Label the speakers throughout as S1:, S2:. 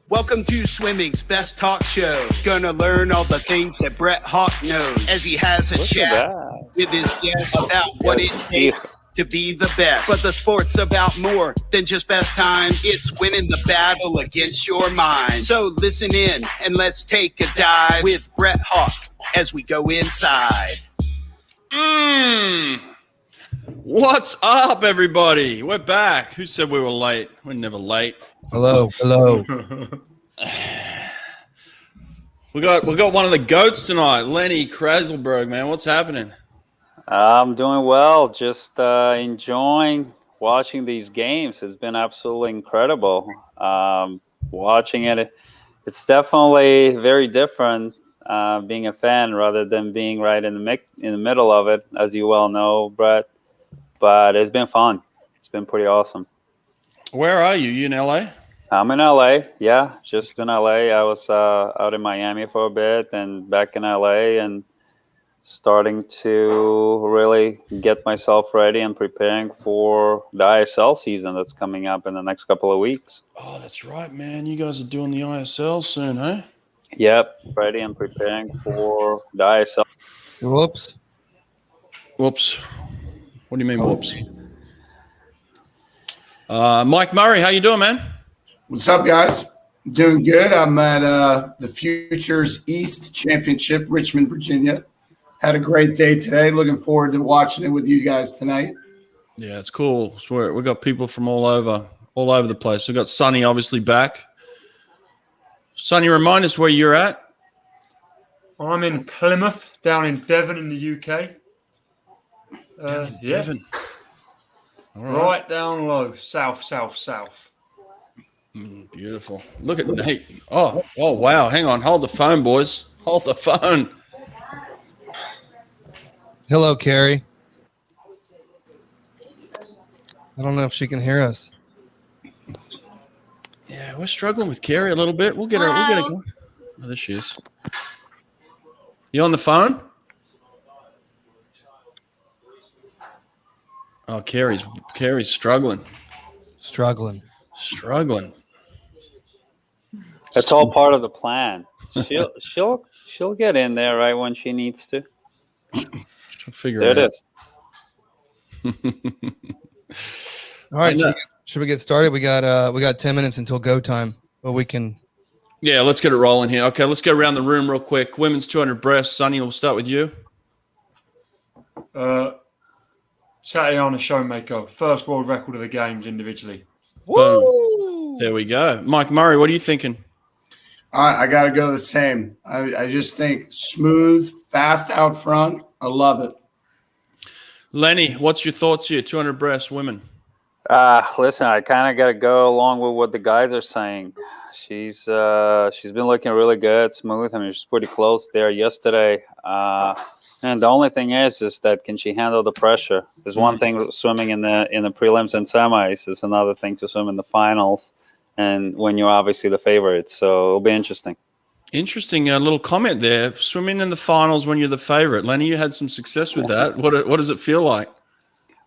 S1: Welcome to swimming's best talk show. Gonna learn all the things that Brett Hawke knows as he has a chat with his guests about what it takes to be the best. But the sport's about more than just best times. It's winning the battle against your mind. So listen in and let's take a dive with Brett Hawke as we go inside.
S2: What's up, everybody? We're back. Who said we were late? We're never late.
S3: Hello.
S2: We got one of the goats tonight, Lenny Krayzelburg, man. What's happening?
S4: I'm doing well. Just enjoying watching these games. It's been absolutely incredible. Watching it, it's definitely very different being a fan rather than being right in the middle of it, as you well know, Brett. But it's been fun. It's been pretty awesome.
S2: Where are you? You in LA?
S4: I'm in LA. Yeah, just in LA. I was out in Miami for a bit and back in LA and starting to really get myself ready and preparing for the ISL season that's coming up in the next couple of weeks.
S2: Oh, that's right, man. You guys are doing the ISL soon, huh?
S4: Yep, ready and preparing for the ISL.
S3: Whoops.
S2: What do you mean, whoops? Mike Murray, how you doing, man?
S5: What's up, guys? Doing good. I'm at the Futures East Championship, Richmond, Virginia. Had a great day today. Looking forward to watching it with you guys tonight.
S2: Yeah, it's cool. We've got people from all over the place. We've got Sonny obviously back. Sonny, remind us where you're at.
S6: I'm in Plymouth, down in Devon in the UK.
S2: Devon. All
S6: right down low, south.
S2: Beautiful. Look at Nate. Oh, wow. Hang on. Hold the phone, boys. Hold the phone.
S3: Hello, Carrie. I don't know if she can hear us.
S2: Yeah, we're struggling with Carrie a little bit. We'll get her going. Oh, there she is. You on the phone? Oh, Carrie's struggling.
S4: That's all part of the plan. She'll get in there right when she needs to.
S2: She'll figure
S4: there
S2: it
S4: out.
S3: All right, should we get started? We got 10 minutes until go time, but we can.
S2: Yeah, let's get it rolling here. Okay, let's go around the room real quick. Women's 200 breast. Sonny, we'll start with you.
S6: Tatiana Showmaker, first world record of the games individually.
S2: Woo! There we go. Mike Murray, what are you thinking?
S5: I got to go the same. I just think smooth, fast out front. I love it.
S2: Lenny, what's your thoughts here? 200 breast women.
S4: Listen, I kind of got to go along with what the guys are saying. She's been looking really good, smooth. I mean, she's pretty close there yesterday. And the only thing is that can she handle the pressure? There's one thing swimming in the prelims and semis. It's another thing to swim in the finals, and when you're obviously the favorite. So it'll be interesting.
S2: Interesting little comment there. Swimming in the finals when you're the favorite. Lenny, you had some success with that. What does it feel like?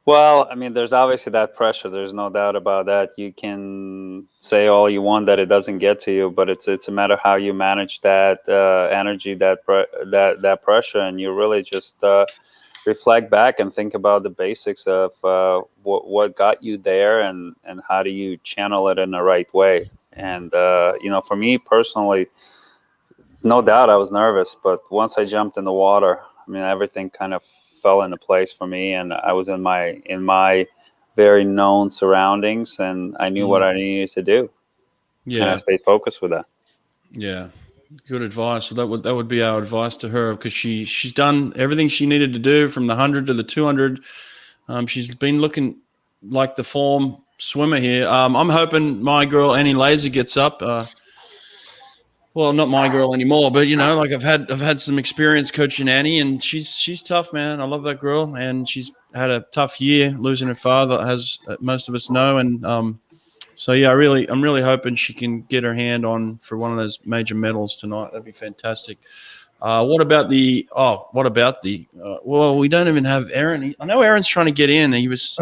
S4: Well, I mean, there's obviously that pressure. There's no doubt about that. You can say all you want that it doesn't get to you, but it's a matter of how you manage that energy, that pressure, and you really just reflect back and think about the basics of what got you there and how do you channel it in the right way. And for me personally, no doubt I was nervous, but once I jumped in the water, I mean, everything kind of fell into place for me, and I was in my very known surroundings, and I knew what I needed to do. Yeah, and I stayed focused with that.
S2: Yeah, good advice. So that would be our advice to her, because she's done everything she needed to do from the 100 to the 200. She's been looking like the form swimmer here. I'm hoping my girl Annie Laser gets up. Well, not my girl anymore, but like I've had some experience coaching Annie, and she's tough, man. I love that girl, and she's had a tough year losing her father, as most of us know, and so yeah, I'm really hoping she can get her hand on for one of those major medals tonight. That'd be fantastic. What about the? Well, we don't even have Aaron. I know Aaron's trying to get in. He was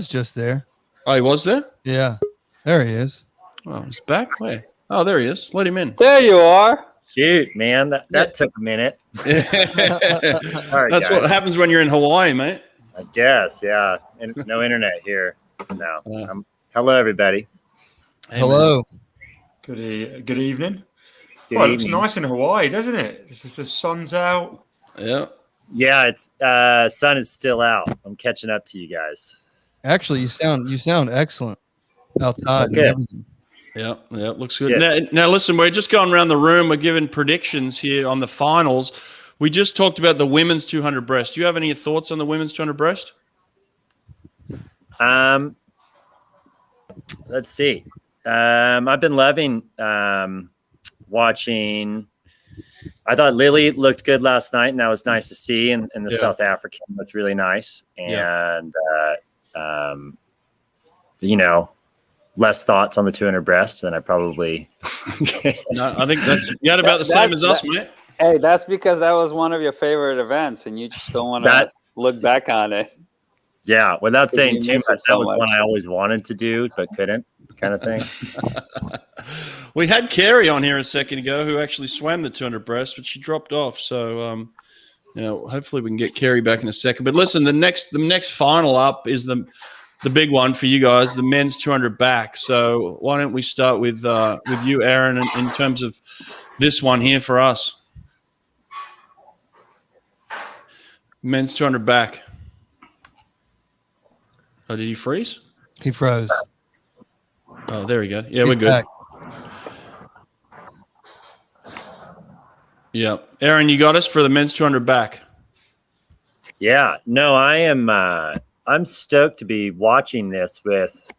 S3: just there.
S2: Oh, he was there?
S3: Yeah, there he is.
S2: Oh, he's back. Where? Oh, there he is. Let him in.
S4: There you are.
S7: Shoot, man, that took a minute.
S2: That's
S7: guys.
S2: what happens when you're in Hawaii, mate.
S7: I guess, yeah. And no internet here. No. Hello, everybody.
S2: Hey,
S3: Hello.
S6: Good evening.
S7: Good
S6: Well, it looks
S7: evening.
S6: nice in Hawaii, doesn't it? The sun's out.
S2: Yeah.
S7: Yeah, it's sun is still out. I'm catching up to you guys.
S3: Actually, you sound excellent outside. and
S7: Okay.
S3: everything.
S2: Yeah, looks good.
S7: Yeah.
S2: Now, listen, we're just going around the room. We're giving predictions here on the finals. We just talked about the women's 200 breast. Do you have any thoughts on the women's 200 breast?
S7: Let's see. I've been loving watching. I thought Lily looked good last night, and that was nice to see. And the South African looked really nice. And less thoughts on the 200 breast than I probably.
S2: No, I think you had about the same as us, mate.
S4: Hey, that's because that was one of your favorite events, and you just don't want to look back on it.
S7: Yeah, without saying
S4: you
S7: too
S4: miss
S7: much,
S4: it so
S7: that was
S4: much.
S7: one I always wanted to do but couldn't, kind of thing.
S2: We had Carrie on here a second ago who actually swam the 200 breast, but she dropped off. So, hopefully we can get Carrie back in a second. But listen, the next final up is the big one for you guys, the men's 200 back. So why don't we start with you, Aaron, in terms of this one here for us? Men's 200 back. Oh, did he freeze?
S3: He froze.
S2: Oh, there we go. Yeah,
S3: He's
S2: we're good.
S3: back.
S2: Yeah. Aaron, you got us for the men's 200 back.
S7: Yeah, no, I am. I'm stoked to be watching this with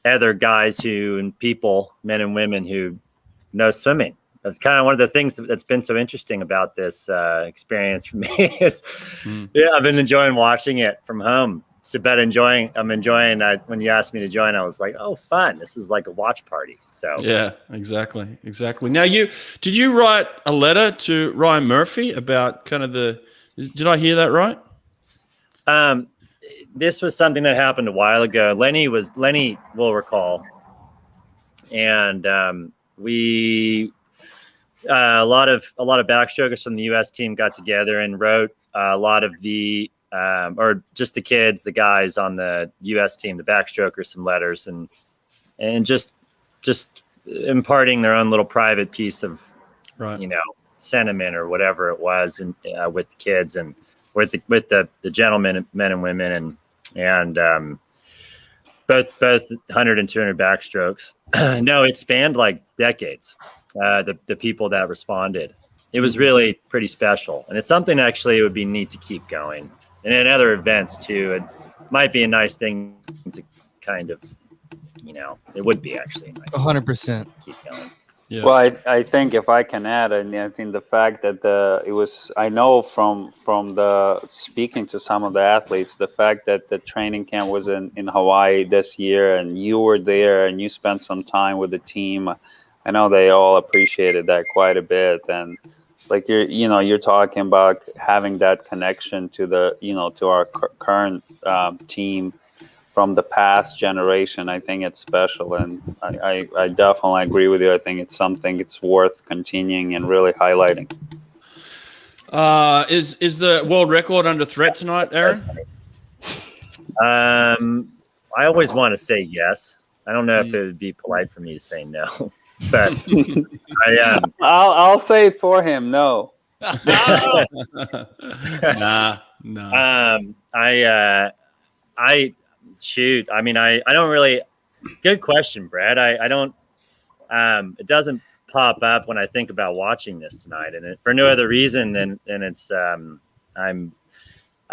S7: other guys and people, men and women who know swimming. That's kind of one of the things that's been so interesting about this experience for me. Is I've been enjoying watching it from home. I'm enjoying when you asked me to join, I was like, oh, fun. This is like a watch party. So
S2: Yeah, exactly. Now, did you write a letter to Ryan Murphy about kind of did I hear that right?
S7: This was something that happened a while ago. Lenny will recall. And we a lot of backstrokers from the US team got together and wrote a lot of or just the kids, the guys on the US team, the backstrokers, some letters and just imparting their own little private piece of, sentiment or whatever it was, and with the kids and with the gentlemen, men and women, and both 100 and 200 backstrokes. No, it spanned like decades. The people that responded, it was really pretty special, and it's something actually it would be neat to keep going. And in other events too, it might be a nice thing to kind of, it would be actually a nice
S3: 100%.
S7: thing to keep going.
S2: Yeah.
S4: Well, I think if I can add, I think the fact that I know from the speaking to some of the athletes, the fact that the training camp was in Hawaii this year, and you were there and you spent some time with the team, I know they all appreciated that quite a bit. And like you're talking about having that connection to to our current team from the past generation. I think it's special, and I definitely agree with you. I think it's something it's worth continuing and really highlighting.
S2: Is the world record under threat tonight, Aaron?
S7: I always want to say yes. I don't know if it would be polite for me to say no, but
S4: I'll say it for him. No.
S2: Nah.
S7: Shoot. I mean, I don't really. Good question, Brad. I don't. It doesn't pop up when I think about watching this tonight, and for no other reason than it's.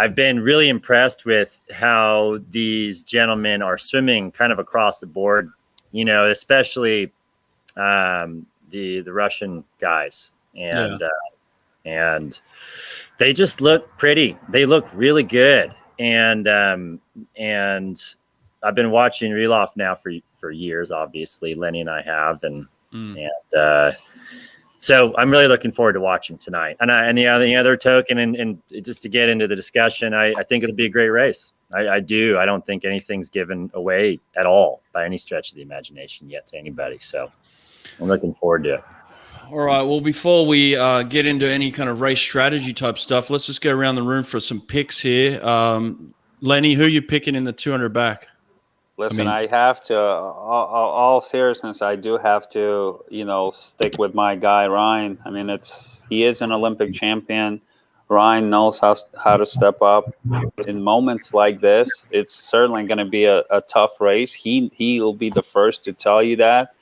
S7: I've been really impressed with how these gentlemen are swimming kind of across the board. Especially the Russian guys, and they just look pretty. They look really good. And I've been watching Reloff now for years. Obviously, Lenny and I have, and so I'm really looking forward to watching tonight. And the other token, and just to get into the discussion, I think it'll be a great race. I do. I don't think anything's given away at all by any stretch of the imagination yet to anybody. So I'm looking forward to it.
S2: All right. Well, before we get into any kind of race strategy type stuff, let's just go around the room for some picks here. Lenny, who are you picking in the 200 back?
S4: Listen, I have to, all seriousness, I do have to, stick with my guy, Ryan. I mean, he is an Olympic champion. Ryan knows how to step up in moments like this. It's certainly going to be a tough race. He'll be the first to tell you that.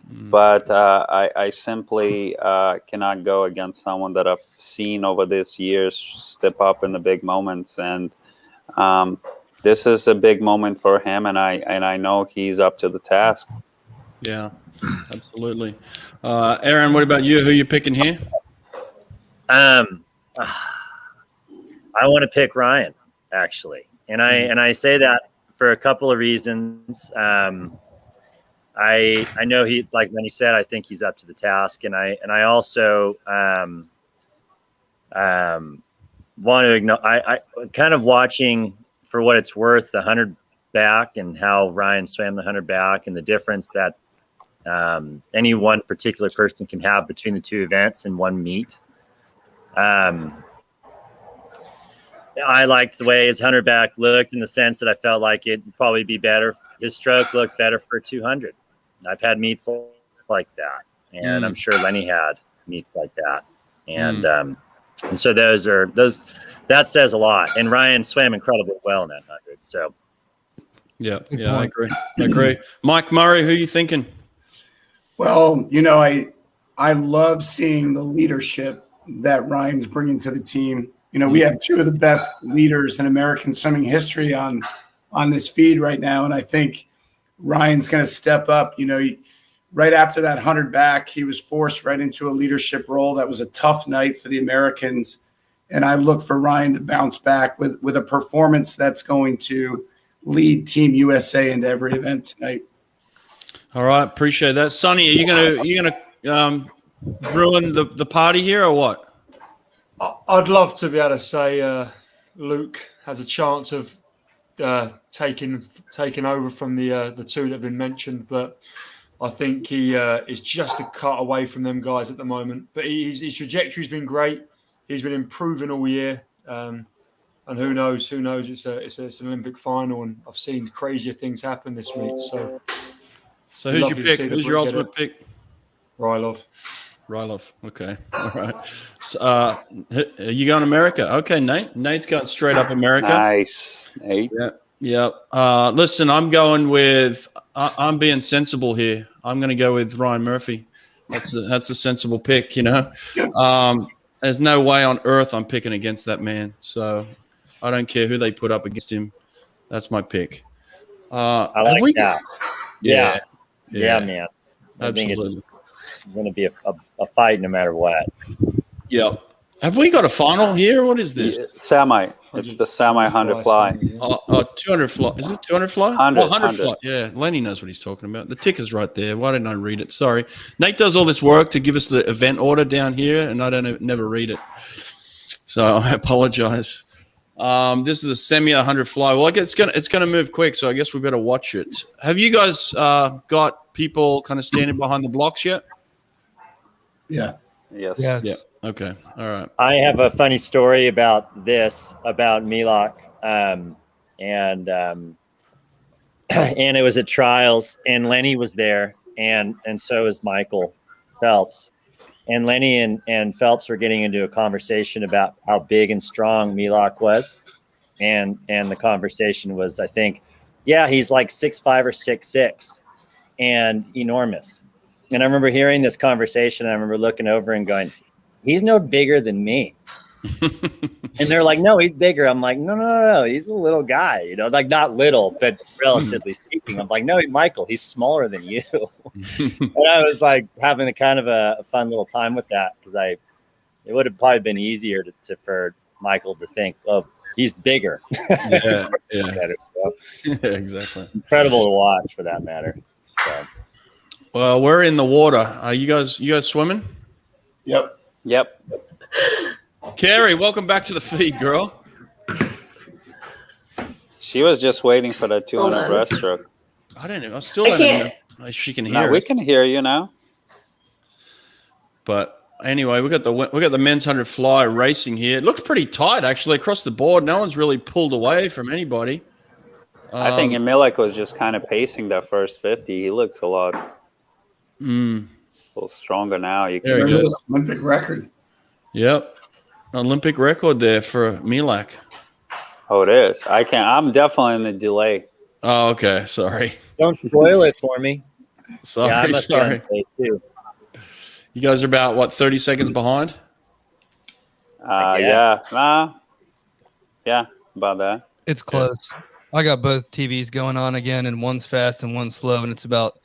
S4: But I simply cannot go against someone that I've seen over these years step up in the big moments. And this is a big moment for him, and I know he's up to the task.
S2: Yeah, absolutely. Aaron, what about you? Who are you picking here?
S7: I want to pick Ryan, actually, and I say that for a couple of reasons. I know he, like Lenny said, I think he's up to the task, and I also want to ignore. I kind of watching, for what it's worth, the 100 back and how Ryan swam the 100 back and the difference that any one particular person can have between the two events in one meet. I liked the way his 100 back looked in the sense that I felt like it'd probably be better. His stroke looked better for 200. I've had meets like that, and I'm sure Lenny had meets like that. And so that says a lot. And Ryan swam incredibly well in that 100. So
S2: yeah, I agree. Mike Murray, who are you thinking?
S5: Well, I love seeing the leadership that Ryan's bringing to the team. We have two of the best leaders in American swimming history on this feed right now, and I think Ryan's going to step up. Right after that 100 back, he was forced right into a leadership role. That was a tough night for the Americans, and I look for Ryan to bounce back with a performance that's going to lead Team USA into every event tonight.
S2: All right, appreciate that. Sonny, are you gonna ruin the party here or what?
S6: I'd love to be able to say Luke has a chance of taking over from the two that have been mentioned, but I think he is just a cut away from them guys at the moment. But his trajectory's been great. He's been improving all year, and who knows? It's an Olympic final, and I've seen crazier things happen this meet.
S2: So who's your pick? Who's your ultimate pick?
S6: Rylov.
S2: Okay. All right. So, are you going America? Okay, Nate. Nate's going straight up America.
S4: Nice, Nate.
S2: Yeah. Listen, I'm going with. I'm being sensible here. I'm going to go with Ryan Murphy. That's a sensible pick. There's no way on earth I'm picking against that man. So I don't care who they put up against him. That's my pick.
S7: I like that. Yeah, man.
S2: Absolutely.
S7: think it's going to be a fight no matter what.
S2: Yep. Have we got a final here? What is this?
S4: Semi. It's the semi 100 fly.
S2: 200 fly. Is it 200 fly?
S4: 100
S2: fly. Yeah. Lenny knows what he's talking about. The ticker's right there. Why didn't I read it? Sorry. Nate does all this work to give us the event order down here, and I never read it. So I apologize. This is a semi 100 fly. Well, it's gonna move quick, so I guess we better watch it. Have you guys got people kind of standing behind the blocks yet?
S5: Yeah.
S4: Yes.
S2: Yeah. Okay. All right.
S7: I have a funny story about Milok, and it was at trials, and Lenny was there, and so was Michael Phelps, and Lenny and Phelps were getting into a conversation about how big and strong Milok was, and the conversation was, I think, yeah, he's like 6'5" or 6'6", and enormous. And I remember hearing this conversation. I remember looking over and going, he's no bigger than me. And they're like, no, he's bigger. I'm like, no. He's a little guy, like not little, but relatively speaking. I'm like, no, Michael, he's smaller than you. And I was like having a kind of a fun little time with that, because it would have probably been easier for Michael to think, oh, he's bigger.
S2: Yeah. Exactly.
S7: Incredible to watch, for that matter. So.
S2: Well, we're in the water. Are you guys swimming?
S5: Yep.
S2: Carrie, welcome back to the feed, girl.
S4: She was just waiting for the 200 breaststroke.
S2: I don't know. I still don't know if she can hear.
S4: We can hear you now.
S2: But anyway, we got the men's 100 fly racing here. It looks pretty tight actually across the board. No one's really pulled away from anybody.
S4: I think Emilek was just kind of pacing that first 50. He looks a little stronger now. You
S2: There he goes.
S5: Olympic record.
S2: Yep. Olympic record there for Milak.
S4: Oh, it is. I'm definitely in the delay.
S2: Oh, okay. Sorry.
S7: Don't spoil it for me.
S2: Sorry.
S7: Yeah, I must be on
S2: Sorry.
S7: delay too.
S2: You guys are about, what, 30 seconds behind?
S4: Yeah, about that.
S3: It's close. I got both TVs going on again, and one's fast and one's slow, and it's about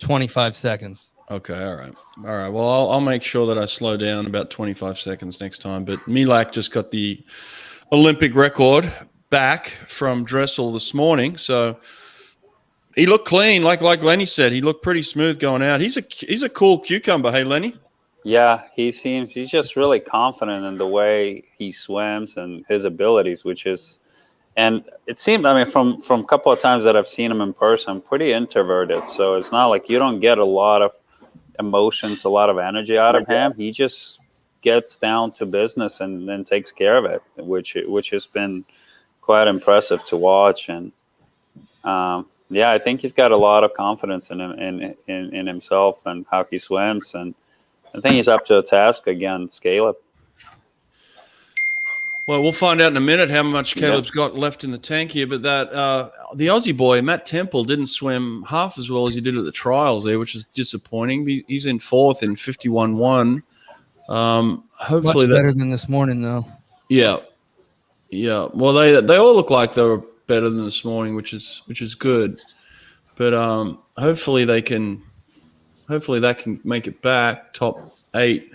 S3: 25 seconds.
S2: Okay. All right. All right. Well, I'll make sure that I slow down about 25 seconds next time. But Milak just got the Olympic record back from Dressel this morning. So he looked clean. Like Lenny said, he looked pretty smooth going out. He's a cool cucumber. Hey, Lenny?
S4: Yeah, he's just really confident in the way he swims and his abilities, and it seemed, I mean, from a couple of times that I've seen him in person, pretty introverted. So it's not like you don't get a lot of emotions, a lot of energy out of him. He just gets down to business and then takes care of it, which has been quite impressive to watch. And yeah, I think he's got a lot of confidence in himself and how he swims, and I think he's up to a task again. Caleb.
S2: Well, we'll find out in a minute how much Caleb's got left in the tank here. But that the Aussie boy, Matt Temple, didn't swim half as well as he did at the trials there, which is disappointing. He's in fourth in 51.1. Hopefully
S3: Much better than this morning, though.
S2: Yeah. Well, they all look like they were better than this morning, which is good. But hopefully that can make it back top 8.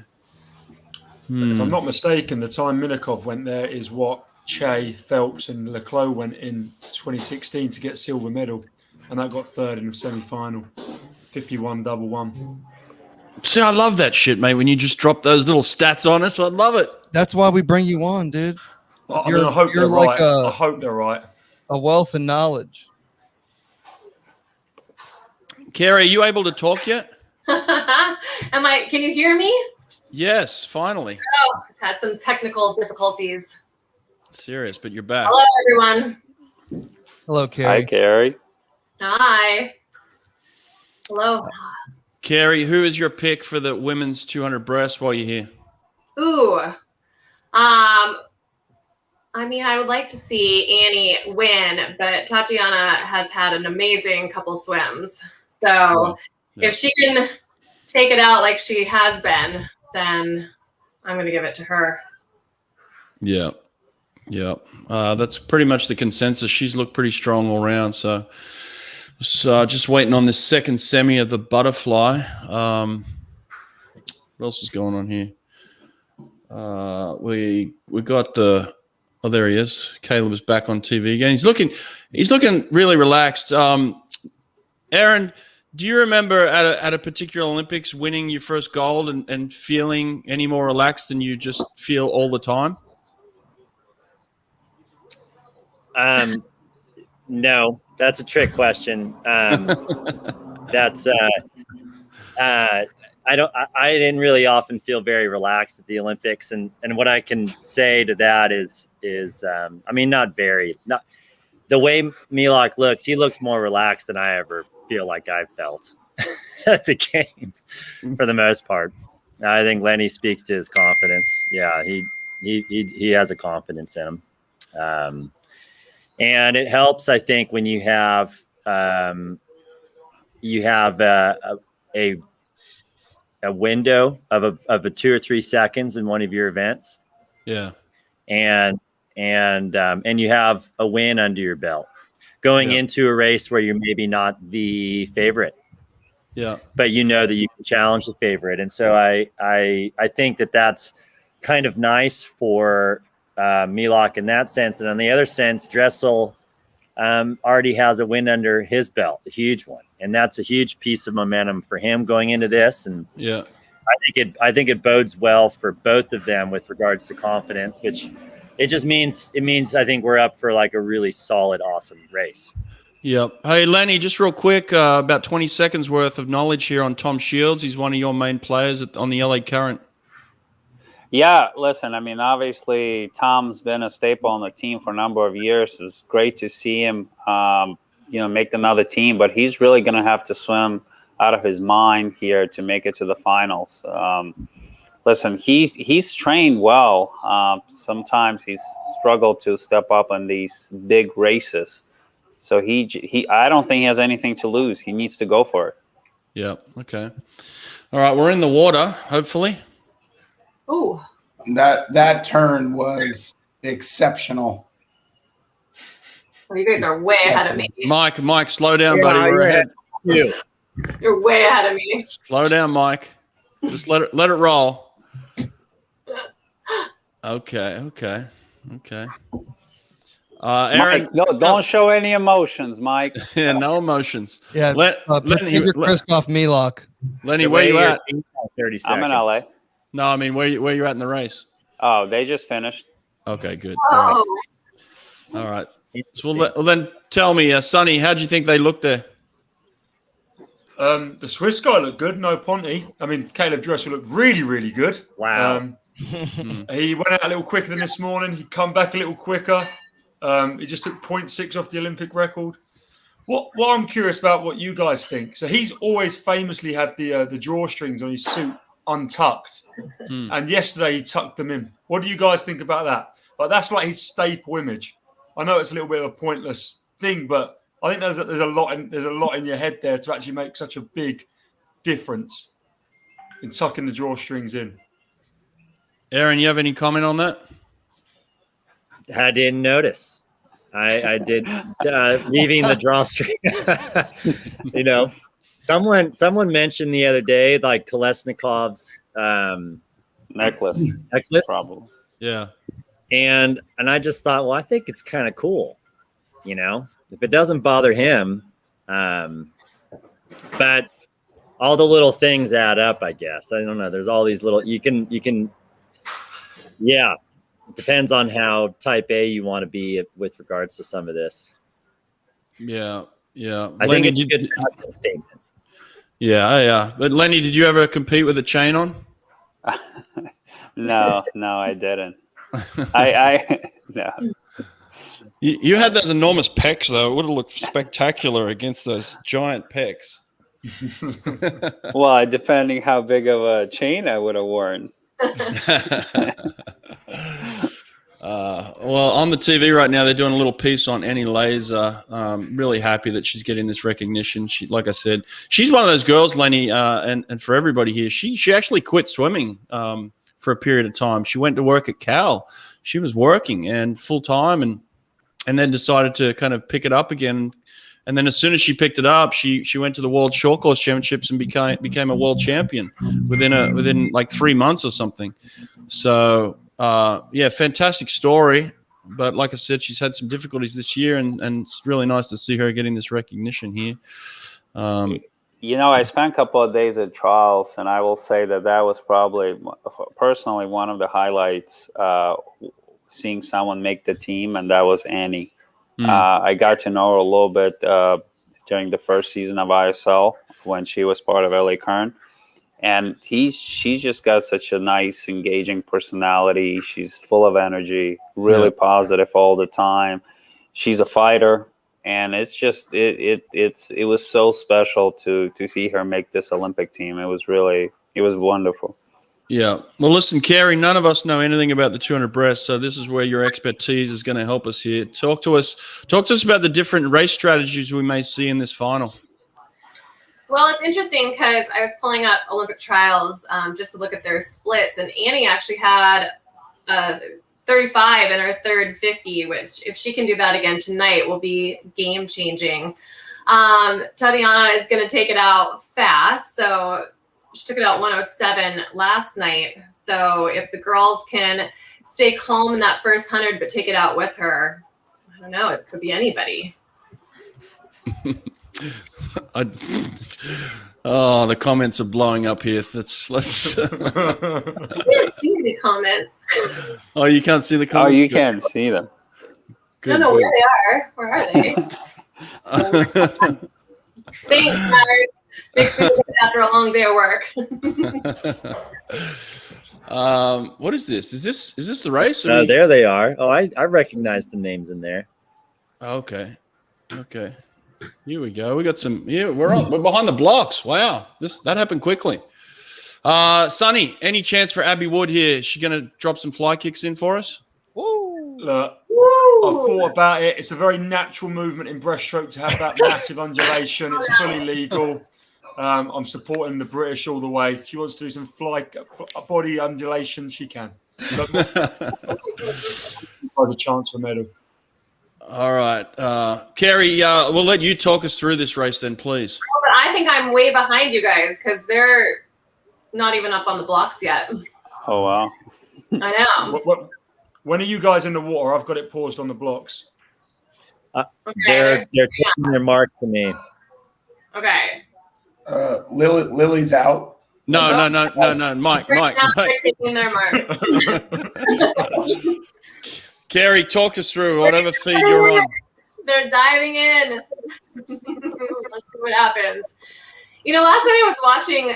S6: If I'm not mistaken, the time Minikov went there is what Che, Phelps, and Leclos went in 2016 to get silver medal, and that got third in the semi-final. 51.11.
S2: See, I love that shit, mate. When you just drop those little stats on us, I love it.
S3: That's why we bring you on, dude.
S6: I mean, I hope they're
S3: like
S6: right. I hope they're right.
S3: A wealth of knowledge.
S2: Carrie, are you able to talk yet?
S8: Can you hear me?
S2: Yes, finally.
S8: Oh, I've had some technical difficulties.
S2: Serious, but you're back.
S8: Hello, everyone.
S3: Hello, Carrie.
S4: Hi, Carrie.
S8: Hi. Hello.
S2: Carrie, who is your pick for the women's 200 breast while you're here?
S8: Ooh. I mean, I would like to see Annie win, but Tatiana has had an amazing couple swims. So if she can take it out like she has been, then I'm going to give it to her.
S2: Yeah. That's pretty much the consensus. She's looked pretty strong all around. So just waiting on this second semi of the butterfly. What else is going on here? We got the. Oh, there he is. Caleb is back on TV again. He's looking really relaxed. Aaron, do you remember at a particular Olympics winning your first gold and feeling any more relaxed than you just feel all the time?
S7: No, that's a trick question. That's I didn't really often feel very relaxed at the Olympics, and what I can say to that is I mean, not the way Milak looks, he looks more relaxed than I ever feel like I've felt at the games for the most part. I think Lenny speaks to his confidence. Yeah, he has a confidence in him. And it helps, I think, when you have a window of a 2 or 3 seconds in one of your events.
S2: Yeah.
S7: And you have a win under your belt going into a race where you're maybe not the favorite.
S2: Yeah.
S7: But you know that you can challenge the favorite. And so I think that's kind of nice for Milak in that sense. And on the other sense, Dressel already has a win under his belt, a huge one. And that's a huge piece of momentum for him going into this. And I think it bodes well for both of them with regards to confidence, which it means I think we're up for like a really solid, awesome race.
S2: Yep. Hey, Lenny, just real quick, about 20 seconds worth of knowledge here on Tom Shields. He's one of your main players on the LA Current.
S4: Yeah, listen, I mean, obviously, Tom's been a staple on the team for a number of years. It's great to see him, make another team, but he's really going to have to swim out of his mind here to make it to the finals. Listen, he's trained well. Sometimes he's struggled to step up in these big races. So I don't think he has anything to lose. He needs to go for it.
S2: Yeah. Okay. All right. We're in the water, hopefully.
S8: Ooh.
S5: That turn was exceptional.
S8: Well, you guys are way ahead of me.
S2: Mike, slow down, buddy. We're ahead.
S8: You're way ahead of me.
S2: Slow down, Mike. Just let it roll. Okay. Aaron,
S4: Mike, no, don't show any emotions, Mike.
S2: Yeah, no emotions.
S3: Yeah, Kristoff Milok.
S2: Lenny, where you at?
S7: 30 seconds.
S4: I'm in LA.
S2: No, I mean, where you at in the race?
S4: Oh, they just finished.
S2: Okay, good.
S8: Oh.
S2: All right. So well, then tell me, Sonny, how do you think they looked there?
S6: The Swiss guy looked good, no Ponte. I mean, Caleb Dresser looked really, really good.
S7: Wow.
S6: He went out a little quicker than this morning. He'd come back a little quicker. He just took 0.6 off the Olympic record. What I'm curious about what you guys think. So he's always famously had the drawstrings on his suit untucked. And yesterday he tucked them in. What do you guys think about that? Like, that's like his staple image. I know it's a little bit of a pointless thing, but I think there's a lot in your head there to actually make such a big difference in tucking the drawstrings in.
S2: Aaron, you have any comment on that?
S7: I didn't notice. I did leaving the drawstring. Someone mentioned the other day, like Kolesnikov's
S4: necklace, probably.
S2: Yeah.
S7: And I just thought, well, I think it's kind of cool, if it doesn't bother him. But all the little things add up, I guess. I don't know. There's all these little, you can, yeah. It depends on how type A you want to be with regards to some of this.
S2: Yeah.
S7: I think it's a good statement.
S2: Yeah. But Lenny, did you ever compete with a chain on?
S4: No, I didn't. I no.
S2: You had those enormous pecs, though. It would have looked spectacular against those giant pecs.
S4: Well, depending how big of a chain I would have worn.
S2: Well, on the TV right now, they're doing a little piece on Annie Laser. Really happy that she's getting this recognition. She, like I said, she's one of those girls, Lenny, and for everybody here, she actually quit swimming for a period of time. She went to work at Cal. She was working and full time, and then decided to kind of pick it up again. And then as soon as she picked it up, she went to the World Short Course Championships and became a world champion within like 3 months or something. So fantastic story. But like I said, she's had some difficulties this year, and it's really nice to see her getting this recognition here.
S4: I spent a couple of days at trials, and I will say that was probably personally one of the highlights, seeing someone make the team, and that was Annie. I got to know her a little bit during the first season of ISL when she was part of LA Current. And she just got such a nice, engaging personality. She's full of energy, really positive all the time. She's a fighter. And it's just it was so special to see her make this Olympic team. It was wonderful.
S2: Yeah. Well, listen, Carrie, none of us know anything about the 200 breast, so this is where your expertise is going to help us here. Talk to us about the different race strategies we may see in this final.
S8: Well, it's interesting because I was pulling up Olympic trials just to look at their splits, and Annie actually had 35 in her third 50, which if she can do that again tonight will be game changing. Tatiana is going to take it out fast, so she took it out 107 last night. So if the girls can stay calm in that first 100 but take it out with her, I don't know, it could be anybody.
S2: The comments are blowing up here. Let's
S8: You can't see the comments.
S2: Oh, you can't see the comments?
S4: Oh, you can't see them.
S8: I don't know where they are. Where are they? Thanks, Howard. Makes me good after a long day of work.
S2: What is this? Is this the race?
S7: Oh, there they are. Oh, I recognize some names in there.
S2: Okay. Here we go. We got some. Yeah, we're behind the blocks. Wow, that happened quickly. Sonny, any chance for Abby Wood here? Is she gonna drop some fly kicks in for us?
S6: Look, I've thought about it. It's a very natural movement in breaststroke to have that massive undulation. It's fully legal. I'm supporting the British all the way. If she wants to do some body undulation, she can. Look, the chance for a medal.
S2: All right, Kerry, we'll let you talk us through this race then, please.
S8: But I think I'm way behind you guys because they're not even up on the blocks yet.
S4: Oh, wow.
S8: I know.
S6: When are you guys in the water? I've got it paused on the blocks.
S7: They're taking their mark to me.
S8: Okay.
S5: Lily's out.
S2: No, Mike.
S8: Now they're taking their mark.
S2: Kerry, talk us through whatever feed you're on.
S8: They're diving in. Let's see what happens. You know, last night I was watching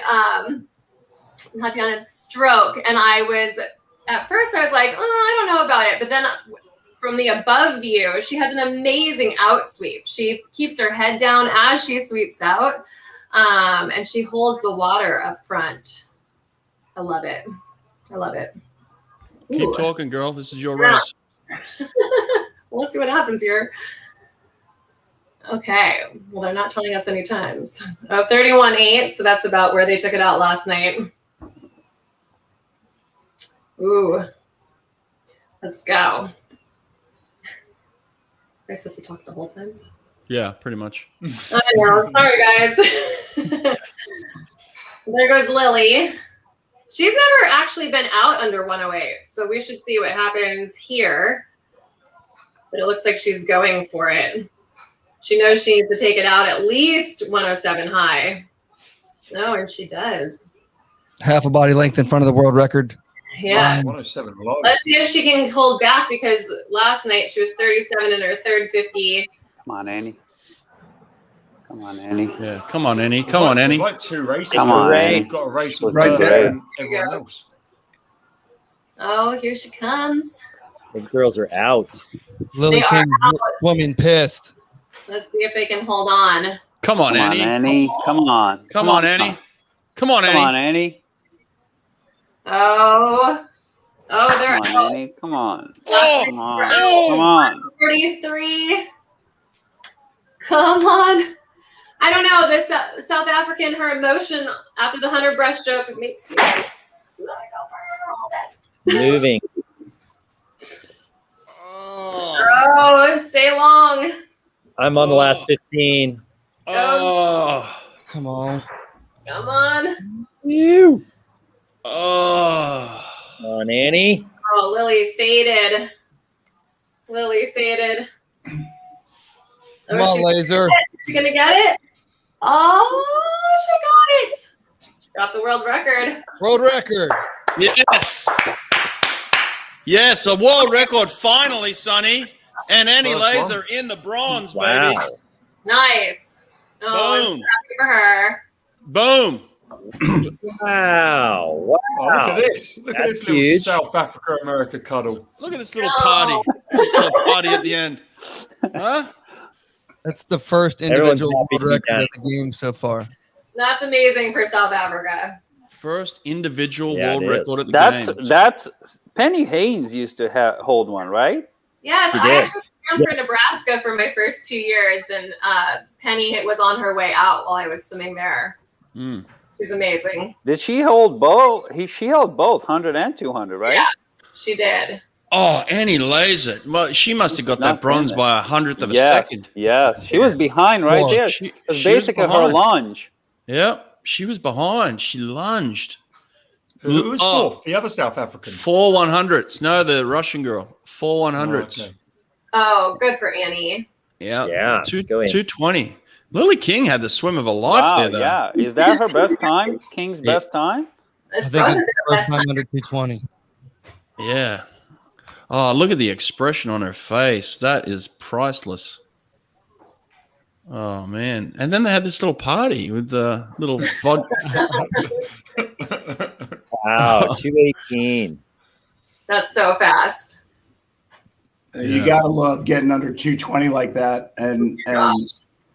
S8: Tatiana's stroke, and at first I was like, oh, I don't know about it. But then from the above view, she has an amazing out sweep. She keeps her head down as she sweeps out, and she holds the water up front. I love it.
S2: Keep talking, girl. This is your race.
S8: Let's see what happens here. Okay. Well, they're not telling us any times. 31.8. So that's about where they took it out last night. Ooh. Let's go. Am I supposed to talk the whole time?
S2: Yeah, pretty much.
S8: I know. Sorry, guys. There goes Lily. She's never actually been out under 108, so we should see what happens here. But it looks like she's going for it. She knows she needs to take it out at least 107 high. No, and she does.
S3: Half a body length in front of the world record.
S8: Yeah.
S6: 107 low.
S8: Let's see if she can hold back because last night she was 37 in her third 50.
S4: Come on, Annie.
S2: Yeah, come on, Annie. Come on, Annie.
S6: Like 2 races.
S4: Come on, Annie.
S6: You've got a race with
S5: Right
S6: her
S5: there.
S6: and everyone else.
S8: Oh, here she comes.
S7: Those girls are out.
S3: Lily
S8: They are
S3: King's
S8: out.
S3: swimming pissed.
S8: Let's see if they can hold on.
S2: Come on, Annie.
S4: Annie. Come on.
S2: Come on, Annie. Come on,
S4: Come
S2: Annie.
S4: on, Annie.
S8: Oh, they're
S4: Come on,
S8: out.
S4: Annie. Come on.
S2: Oh,
S4: Come on.
S2: oh.
S4: Come on.
S8: 43. Come on. I don't know. This South African, her emotion after the 100 breaststroke makes me let it go for her all that.
S7: Moving.
S8: Oh, stay long.
S7: I'm on the last 15.
S2: Oh.
S3: Come on.
S8: Come on.
S7: You.
S2: Oh.
S7: Come on, Annie.
S8: Oh, Lily faded.
S3: Come
S8: Oh,
S3: on, Laser.
S8: Is she gonna get it? Oh, she got it. She got the world record.
S3: World record.
S2: Yes. Yes, a world record finally, Sonny. And Annie
S6: First
S2: Laser in the bronze,
S7: Wow.
S2: baby.
S8: Nice. Oh, I'm so
S2: Boom.
S8: happy for her.
S2: Boom.
S7: Wow.
S6: Oh, look
S7: Wow.
S6: at this. Look at
S7: That's
S6: this little
S7: huge.
S6: South Africa-America cuddle.
S2: Look at this little party. This little party at the end. Huh?
S3: That's the first
S7: Everyone's
S3: individual
S7: happy
S3: world
S7: to be
S3: record
S7: done.
S3: of the game so far.
S8: That's amazing for South Africa.
S2: First individual
S7: Yeah,
S2: world
S7: it
S2: record
S7: is.
S2: at the game.
S4: That's Penny Haynes used to hold one, right?
S8: Yes,
S7: She
S8: I
S7: did.
S8: actually swam for Nebraska for my first 2 years, and Penny was on her way out while I was swimming there.
S2: Mm.
S8: She's amazing.
S4: Did she hold both? She held both 100 and 200, right?
S8: Yeah, she did.
S2: Oh, Annie Laser. Well, she must have got that
S4: Not
S2: bronze
S4: been
S2: by 100th of a
S4: Yes,
S2: second.
S4: yes. She was behind right
S3: Well,
S4: there. It
S2: She
S4: was
S2: was
S4: basically her
S2: behind.
S4: lunge.
S2: Yep, she was behind. She lunged.
S6: Who was
S2: Oh.
S6: fourth? The other South African.
S2: 4 100s. No, the Russian girl. 4 100s.
S6: Oh, okay.
S8: Oh, good for Annie.
S2: Yeah.
S7: Yeah, go in.
S2: 220. Lily King had the swim of a life
S4: Wow,
S2: there, though.
S4: yeah. Is that her best time? King's
S2: Yeah.
S4: best time?
S3: I
S8: It's
S3: think
S8: probably
S3: it's
S8: the
S3: the first
S8: best
S3: time
S8: time.
S3: under 220.
S2: Yeah. Oh, look at the expression on her face. That is priceless. Oh man! And then they had this little party with the little vodka.
S7: Wow, 218.
S8: That's so fast.
S5: You gotta love getting under 220 like that, and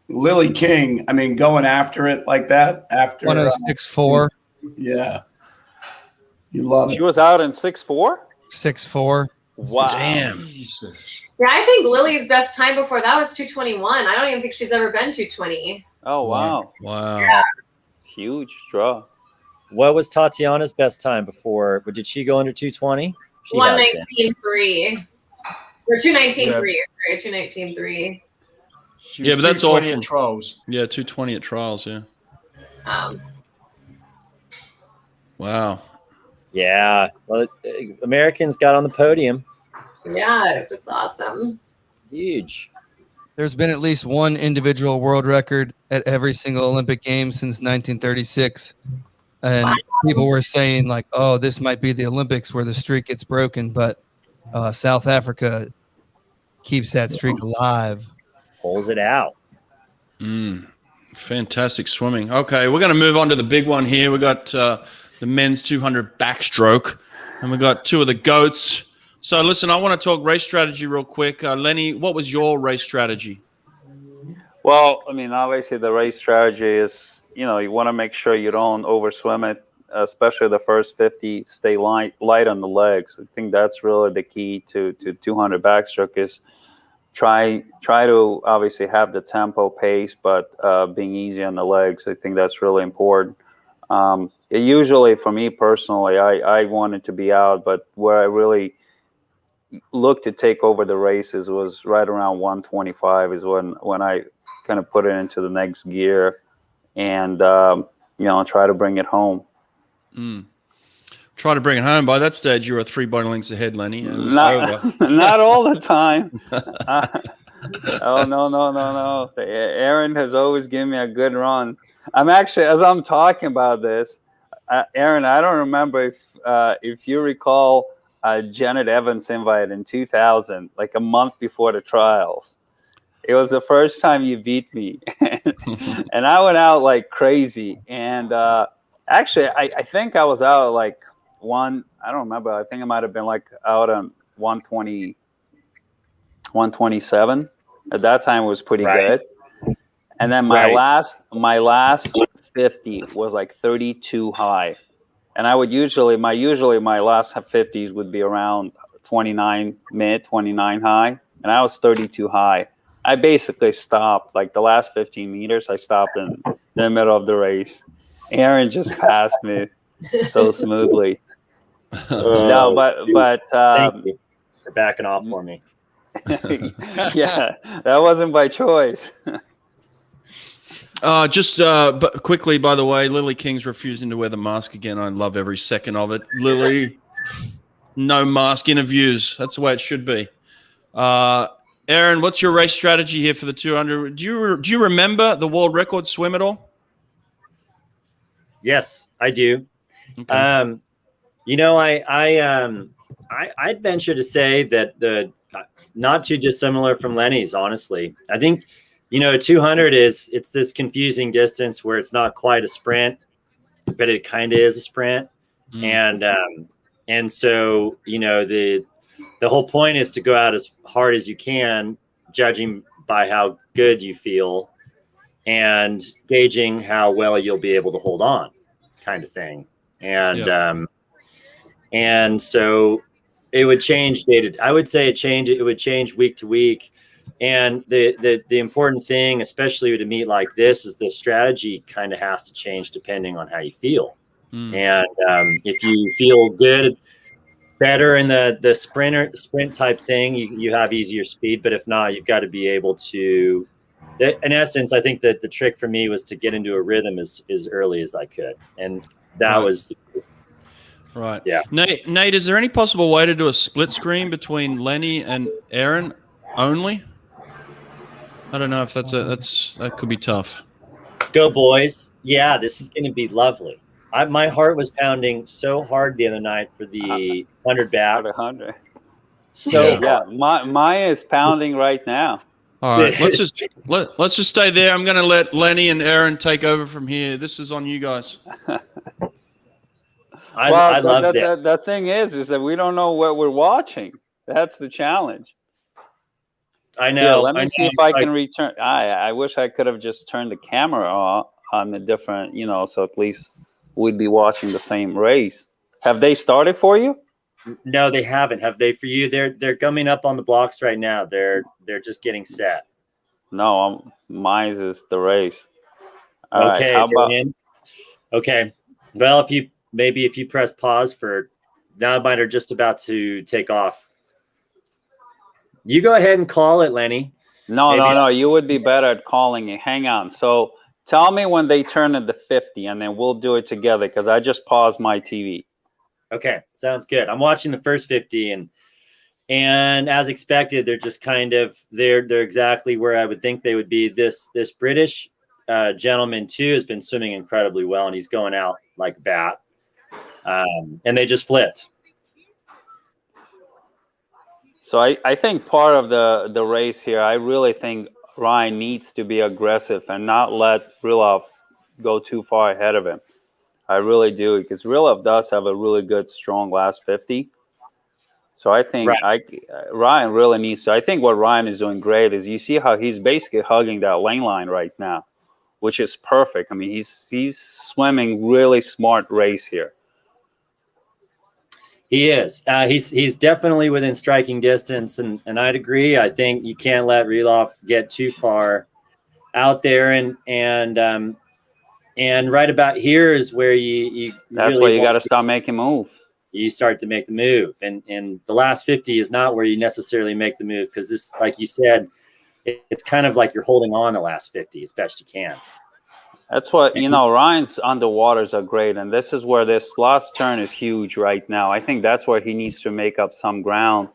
S5: Lily King. I mean, going after it like that after
S3: 106.4.
S5: Yeah, you love it.
S4: She was out in 6'4".
S3: 6'4".
S4: Wow.
S2: Damn.
S6: Jesus.
S8: Yeah, I think Lily's best time before that was 221. I don't even think she's ever been 220.
S4: Oh wow.
S2: Wow.
S8: Yeah.
S4: Huge draw.
S7: What was Tatiana's best time before? Did she go under 220?
S8: 119.3. Or 219.3. Sorry, 219.3.
S2: Yeah, but that's all
S6: at trials.
S2: Yeah, 220 at trials. Yeah. Wow.
S7: Yeah. Well, Americans got on the podium.
S8: Yeah, it was awesome.
S7: Huge.
S3: There's been at least one individual world record at every single Olympic Games since 1936. And people were saying like, oh, this might be the Olympics where the streak gets broken, but South Africa keeps that streak alive.
S7: Pulls it out.
S2: Fantastic swimming. Okay, we're going to move on to the big one here. We got the men's 200 backstroke, and we got two of the goats. So listen, I want to talk race strategy real quick. Lenny, what was your race strategy?
S4: Well, I mean, obviously the race strategy is, you know, you want to make sure you don't overswim it, especially the first 50. Stay light on the legs. I think that's really the key to 200 backstroke is try to obviously have the tempo pace, but being easy on the legs. I think that's really important. Usually for me personally, I wanted to be out, but where I really looked to take over the races was right around 125 is when I kind of put it into the next gear and, you know, try to bring it home.
S2: Try to bring it home. By that stage, you were 3 body lengths ahead, Lenny. It was over.
S4: Not all the time. Oh, no. Aaron has always given me a good run. I'm actually, as I'm talking about this, Aaron, I don't remember if you recall Janet Evans' invite in 2000, like a month before the trials. It was the first time you beat me. And I went out like crazy. And actually, I think I was out like I don't remember. I think I might have been like out on 120, 127. At that time, it was pretty good. And then my last 50 was like 32 high. And I would usually my last 50s would be around 29 mid, 29 high. And I was 32 high. I basically stopped like the last 15 meters. I stopped in the middle of the race. Aaron just passed me so smoothly. No, but
S7: thank you for backing off for me.
S4: Yeah, that wasn't by choice.
S2: But quickly, by the way, Lily King's refusing to wear the mask again. I love every second of it. Lily, no mask interviews. That's the way it should be. Aaron, what's your race strategy here for the 200? Do you remember the world record swim at all?
S7: Yes, I do.
S2: Okay.
S7: You know, I'd venture to say that the not too dissimilar from Lenny's. Honestly, I think, you know, 200 it's this confusing distance where it's not quite a sprint, but it kind of is a sprint, and so, you know, the whole point is to go out as hard as you can, judging by how good you feel and gauging how well you'll be able to hold on, kind of thing. And so it would change I would say it would change week to week. And the important thing, especially to meet like this, is the strategy kind of has to change depending on how you feel. And if you feel good, better in the sprint type thing, you have easier speed. But if not, you've got to be able to. In essence, I think that the trick for me was to get into a rhythm as early as I could, and that was.
S2: Right.
S7: Yeah.
S2: Nate, is there any possible way to do a split screen between Lenny and Aaron only? I don't know if that could be tough.
S7: Go boys. Yeah, this is going to be lovely. My heart was pounding so hard the other night for the 100 back.
S4: 100.
S7: So
S4: yeah, mine is pounding right now.
S2: All right, let's just stay there. I'm going to let Lenny and Aaron take over from here. This is on you guys.
S7: I love this.
S4: The thing is that we don't know what we're watching. That's the challenge.
S7: I know.
S4: Yeah, let me see if I can return. I wish I could have just turned the camera on the different, so at least we'd be watching the same race. Have they started for you?
S7: No, they haven't. Have they for you? They're coming up on the blocks right now. They're just getting set.
S4: No, mine is the race.
S7: Okay.
S4: Right, how about?
S7: Okay. Well, if you press pause for now, mine are just about to take off. You go ahead and call it, Lenny.
S4: No. You would be better at calling it. Hang on. So tell me when they turn into 50, and then we'll do it together because I just paused my TV.
S7: Okay, sounds good. I'm watching the first 50, and as expected, they're just kind of they're exactly where I would think they would be. This British gentleman too has been swimming incredibly well, and he's going out like bat. And they just flipped.
S4: So I think part of the race here, I really think Ryan needs to be aggressive and not let Rilov go too far ahead of him. I really do, because Rilov does have a really good, strong last 50. So I think Ryan really needs to. I think what Ryan is doing great is you see how he's basically hugging that lane line right now, which is perfect. I mean, he's swimming really smart race here.
S7: He is. He's definitely within striking distance, and I'd agree. I think you can't let Rilov get too far out there, and right about here is where you
S4: that's
S7: really
S4: where you got to start making move.
S7: You start to make the move, and the last 50 is not where you necessarily make the move, because this, like you said, it's kind of like you're holding on the last 50 as best you can.
S4: That's what, Ryan's underwaters are great, and this is where this last turn is huge right now. I think that's where he needs to make up some ground.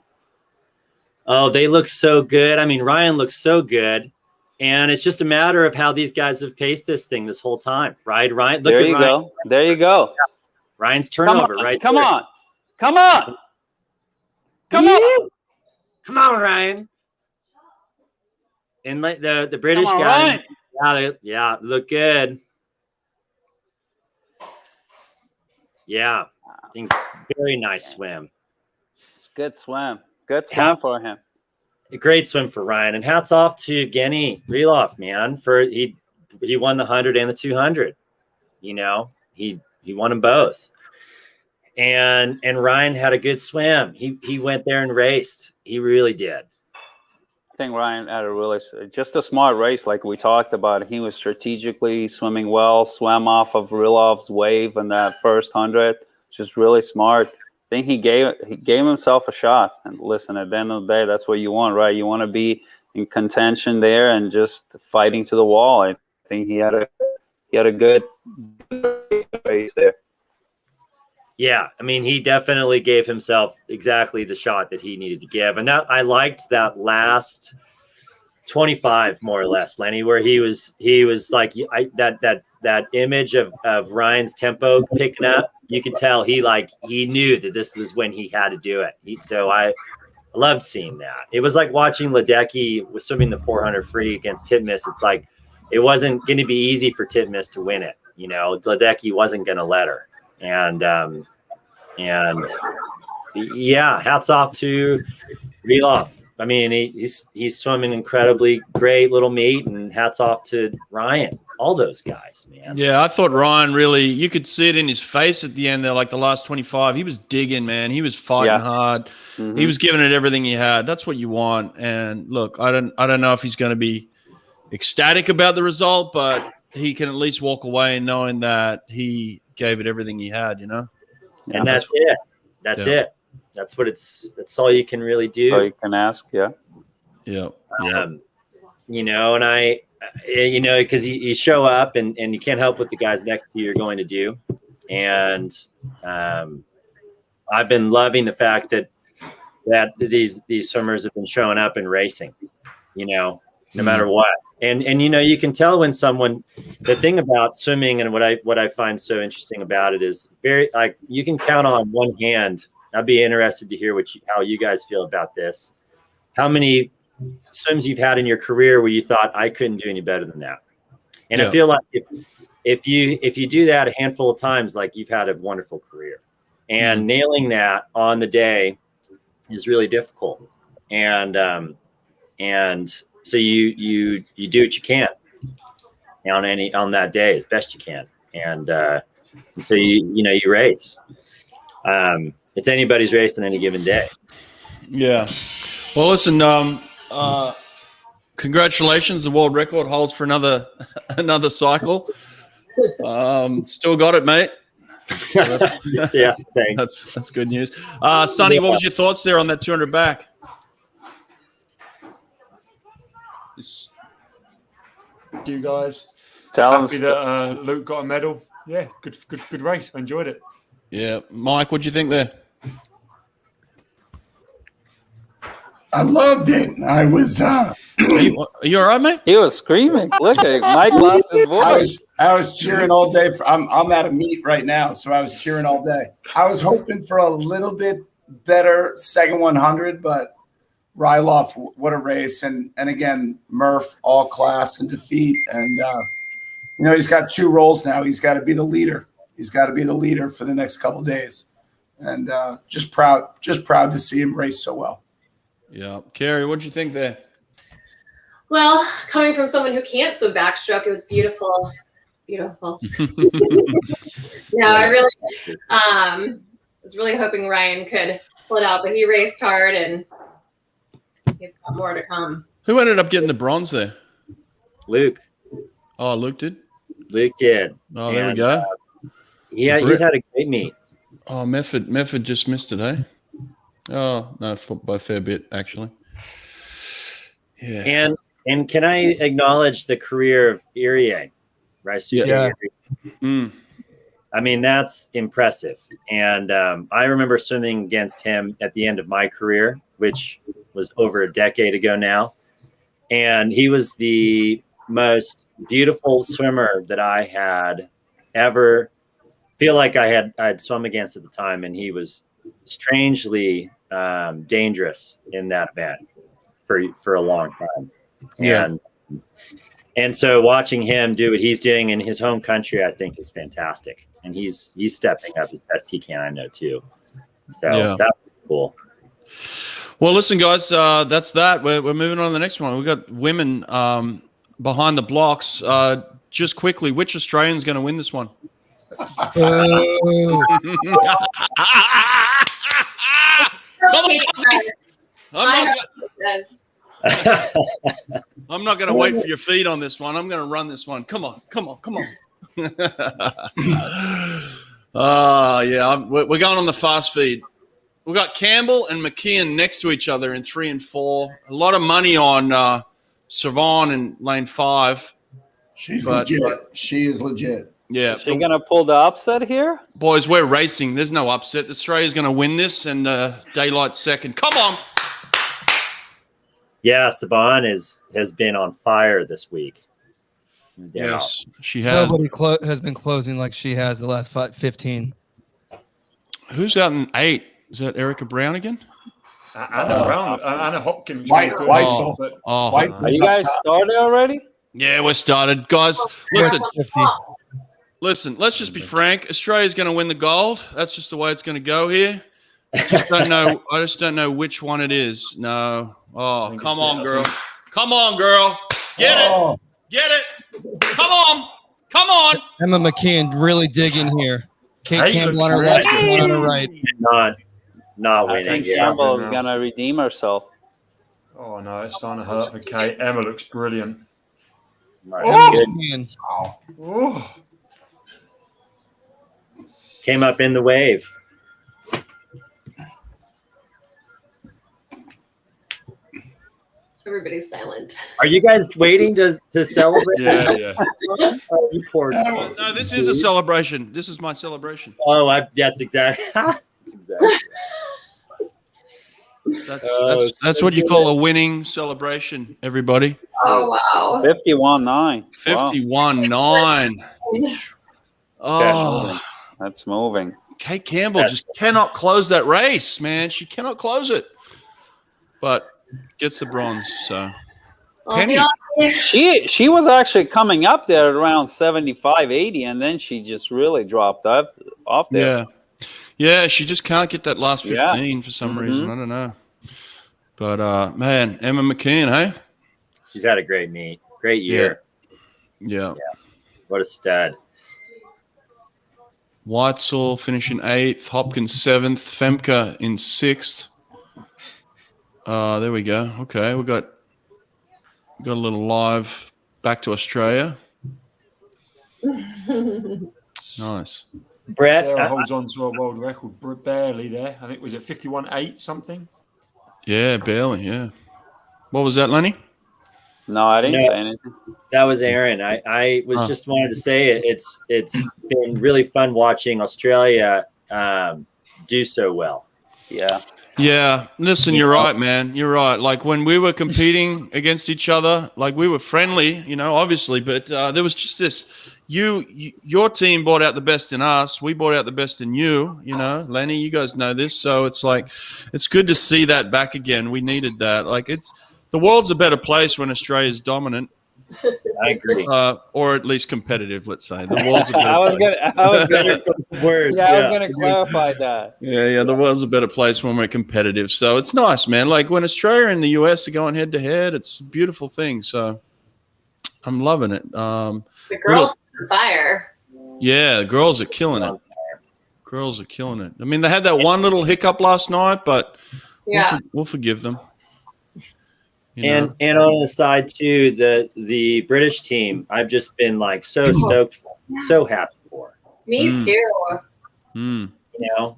S7: Oh, they look so good. I mean, Ryan looks so good, and it's just a matter of how these guys have paced this thing this whole time, right? Ryan, look
S4: there
S7: at
S4: you
S7: Ryan.
S4: Go. There you go.
S7: Yeah. Ryan's turnover, right?
S4: Come
S7: there.
S4: on. Come on. Come on.
S7: Come on, Ryan. And the British guy. Yeah, look good. Yeah, I think very nice swim.
S4: It's good swim. Good swim for him.
S7: A great swim for Ryan, and hats off to Evgeny Rilov, man. For he won the 100 and the 200. He won them both. And Ryan had a good swim. He went there and raced. He really did.
S4: I think Ryan had just a smart race, like we talked about. He was strategically swimming well, swam off of Rilov's wave in that first 100, just really smart. I think he gave himself a shot. And listen, at the end of the day, that's what you want, right? You want to be in contention there and just fighting to the wall. I think he had a good race there.
S7: Yeah, I mean, he definitely gave himself exactly the shot that he needed to give. And I liked that last 25 more or less, Lenny, where he was like that image of Ryan's tempo picking up. You could tell he knew that this was when he had to do it. So I loved seeing that. It was like watching Ledecky was swimming the 400 free against Titmus. It's like it wasn't going to be easy for Titmus to win it. Ledecky wasn't going to let her. And yeah, hats off to Rilov. I mean, he's swimming incredibly great little meet, and hats off to Ryan. All those guys, man.
S2: Yeah, I thought Ryan really, you could see it in his face at the end there, like the last 25. He was digging, man. He was fighting hard. Mm-hmm. He was giving it everything he had. That's what you want. And look, I don't know if he's going to be ecstatic about the result, but he can at least walk away knowing that he gave it everything he had,
S7: And that's it. That's it. That's all you can really do.
S4: All you can ask, yeah.
S2: Yeah.
S7: And because you show up and you can't help what the guys next to you are going to do. And I've been loving the fact that these swimmers have been showing up and racing, no matter what. And you can tell when someone, the thing about swimming and what I find so interesting about it is very, like, you can count on one hand. I'd be interested to hear how you guys feel about this. How many swims you've had in your career where you thought I couldn't do any better than that? And I feel like if you do that a handful of times, like you've had a wonderful career, and nailing that on the day is really difficult. And so you do what you can on that day as best you can. And so you race. It's anybody's race on any given day. Yeah.
S2: Well, listen, congratulations. The world record holds for another cycle. Still got it, mate.
S7: Yeah, thanks.
S2: That's good news. Sonny, what was your thoughts there on that 200 back?
S6: You guys.
S4: Happy
S6: that Luke got a medal. Yeah, good race. I enjoyed it.
S2: Yeah, Mike, what do you think there?
S5: I loved it. I was.
S2: Are you all right, mate?
S4: He was screaming. Look at Mike lost his voice.
S5: I was cheering all day. I'm at a meet right now, so I was cheering all day. I was hoping for a little bit better second 100, but Ryloff, what a race. And again, Murph, all class and defeat. And, he's got 2 roles now. He's got to be the leader. He's got to be the leader for the next couple of days. And just proud to see him race so well.
S2: Yeah. Carrie, what did you think there?
S8: Well, coming from someone who can't swim backstroke, it was beautiful. Beautiful. I really was really hoping Ryan could pull it out, but he raced hard and he's got more to come.
S2: Who ended up getting the bronze there?
S7: Luke.
S2: Oh, Luke did?
S7: Luke did.
S2: Oh, there we go.
S7: He's had a great meet.
S2: Oh, Mefford just missed it, eh? Oh, no, by a fair bit, actually. Yeah.
S7: And can I acknowledge the career of Irie, right?
S2: Yeah.
S7: I mean, that's impressive. And I remember swimming against him at the end of my career, which was over a decade ago now. And he was the most beautiful swimmer that I had ever feel like I'd swum against at the time. And he was strangely dangerous in that event for a long time.
S2: Yeah.
S7: And so watching him do what he's doing in his home country, I think is fantastic. And he's stepping up as best he can, I know too. So that's cool.
S2: Well, listen, guys, that's that. We're moving on to the next one. We've got women behind the blocks. Just quickly, which Australian's going to win this one? I'm not going to wait for your feed on this one. I'm going to run this one. Come on. We're going on the fast feed. We've got Campbell and McKeon next to each other in 3 and 4. A lot of money on Savon in lane 5.
S5: She's legit. She is legit.
S2: Yeah.
S4: Is she going to pull the upset here?
S2: Boys, we're racing. There's no upset. Australia's going to win this, and Daylight second. Come on.
S7: Yeah, Saban has been on fire this week.
S2: Yes, she has.
S3: Nobody has been closing like she has the last 15.
S2: Who's out in 8? Is that Erica Brown again?
S6: Anna Brown, Anna Hopkins.
S5: Whitesell.
S4: Are you guys started already?
S2: Yeah, we're started. Guys, listen, let's just be frank. Australia's going to win the gold. That's just the way it's going to go here. I just don't know which one it is. No. Oh, come on, girl. Come on, girl. Get it. Get it. Come on.
S3: Emma McKeon really digging here. Kate Campbell on her left, on her right.
S7: Not winning.
S4: I think Campbell is going to redeem herself.
S6: Oh, no, it's starting to hurt for Kate. Emma looks brilliant.
S7: Oh. Came up in the wave.
S8: Everybody's silent.
S7: Are you guys waiting to celebrate?
S6: Yeah.
S7: Oh, you poor.
S2: No, this is a celebration. This is my celebration.
S7: Oh, that's exactly.
S2: That's what you call a winning celebration, everybody.
S8: Oh, wow.
S4: 51-9.
S2: 51-9. Oh,
S4: that's moving.
S2: Kate Campbell just cannot close that race, man. She cannot close it. But gets the bronze. So
S8: Well,
S2: Penny.
S4: She was actually coming up there around 75, 80, and then she just really dropped off there.
S2: Yeah, she just can't get that last 15
S4: Yeah.
S2: for some reason. I don't know. But man, Emma McKeon, hey?
S7: She's had a great meet. Great year.
S2: Yeah.
S7: What a stud.
S2: Whitesall finishing 8th, Hopkins 7th, Femke in 6th. There we go. Okay, we got a little live back to Australia. Nice.
S7: Brett
S6: Sarah holds on to a world record barely there. I think was it 51.8 something.
S2: Yeah, barely. Yeah. What was that, Lenny?
S4: No, I didn't say anything.
S7: That was Aaron. I was just wanted to say it's been really fun watching Australia do so well.
S4: Yeah.
S2: Yeah. Listen, you're right, man. You're right. Like when we were competing against each other, like we were friendly, obviously, but there was just this. Your team brought out the best in us. We brought out the best in you. Lenny, you guys know this, so it's like it's good to see that back again. We needed that. Like the world's a better place when Australia's dominant.
S7: I agree.
S2: Or at least competitive, let's say. The world's a better
S4: I was
S2: place.
S4: gonna clarify that.
S2: Yeah, the world's a better place when we're competitive. So it's nice, man. Like when Australia and the US are going head to head, it's a beautiful thing. So I'm loving it.
S8: The girls are on fire.
S2: Yeah, the girls are killing it. Girls are killing it. I mean, they had that one little hiccup last night, but we'll forgive them.
S7: And on the side too, the British team, I've just been like so stoked for, so happy for.
S8: Me too.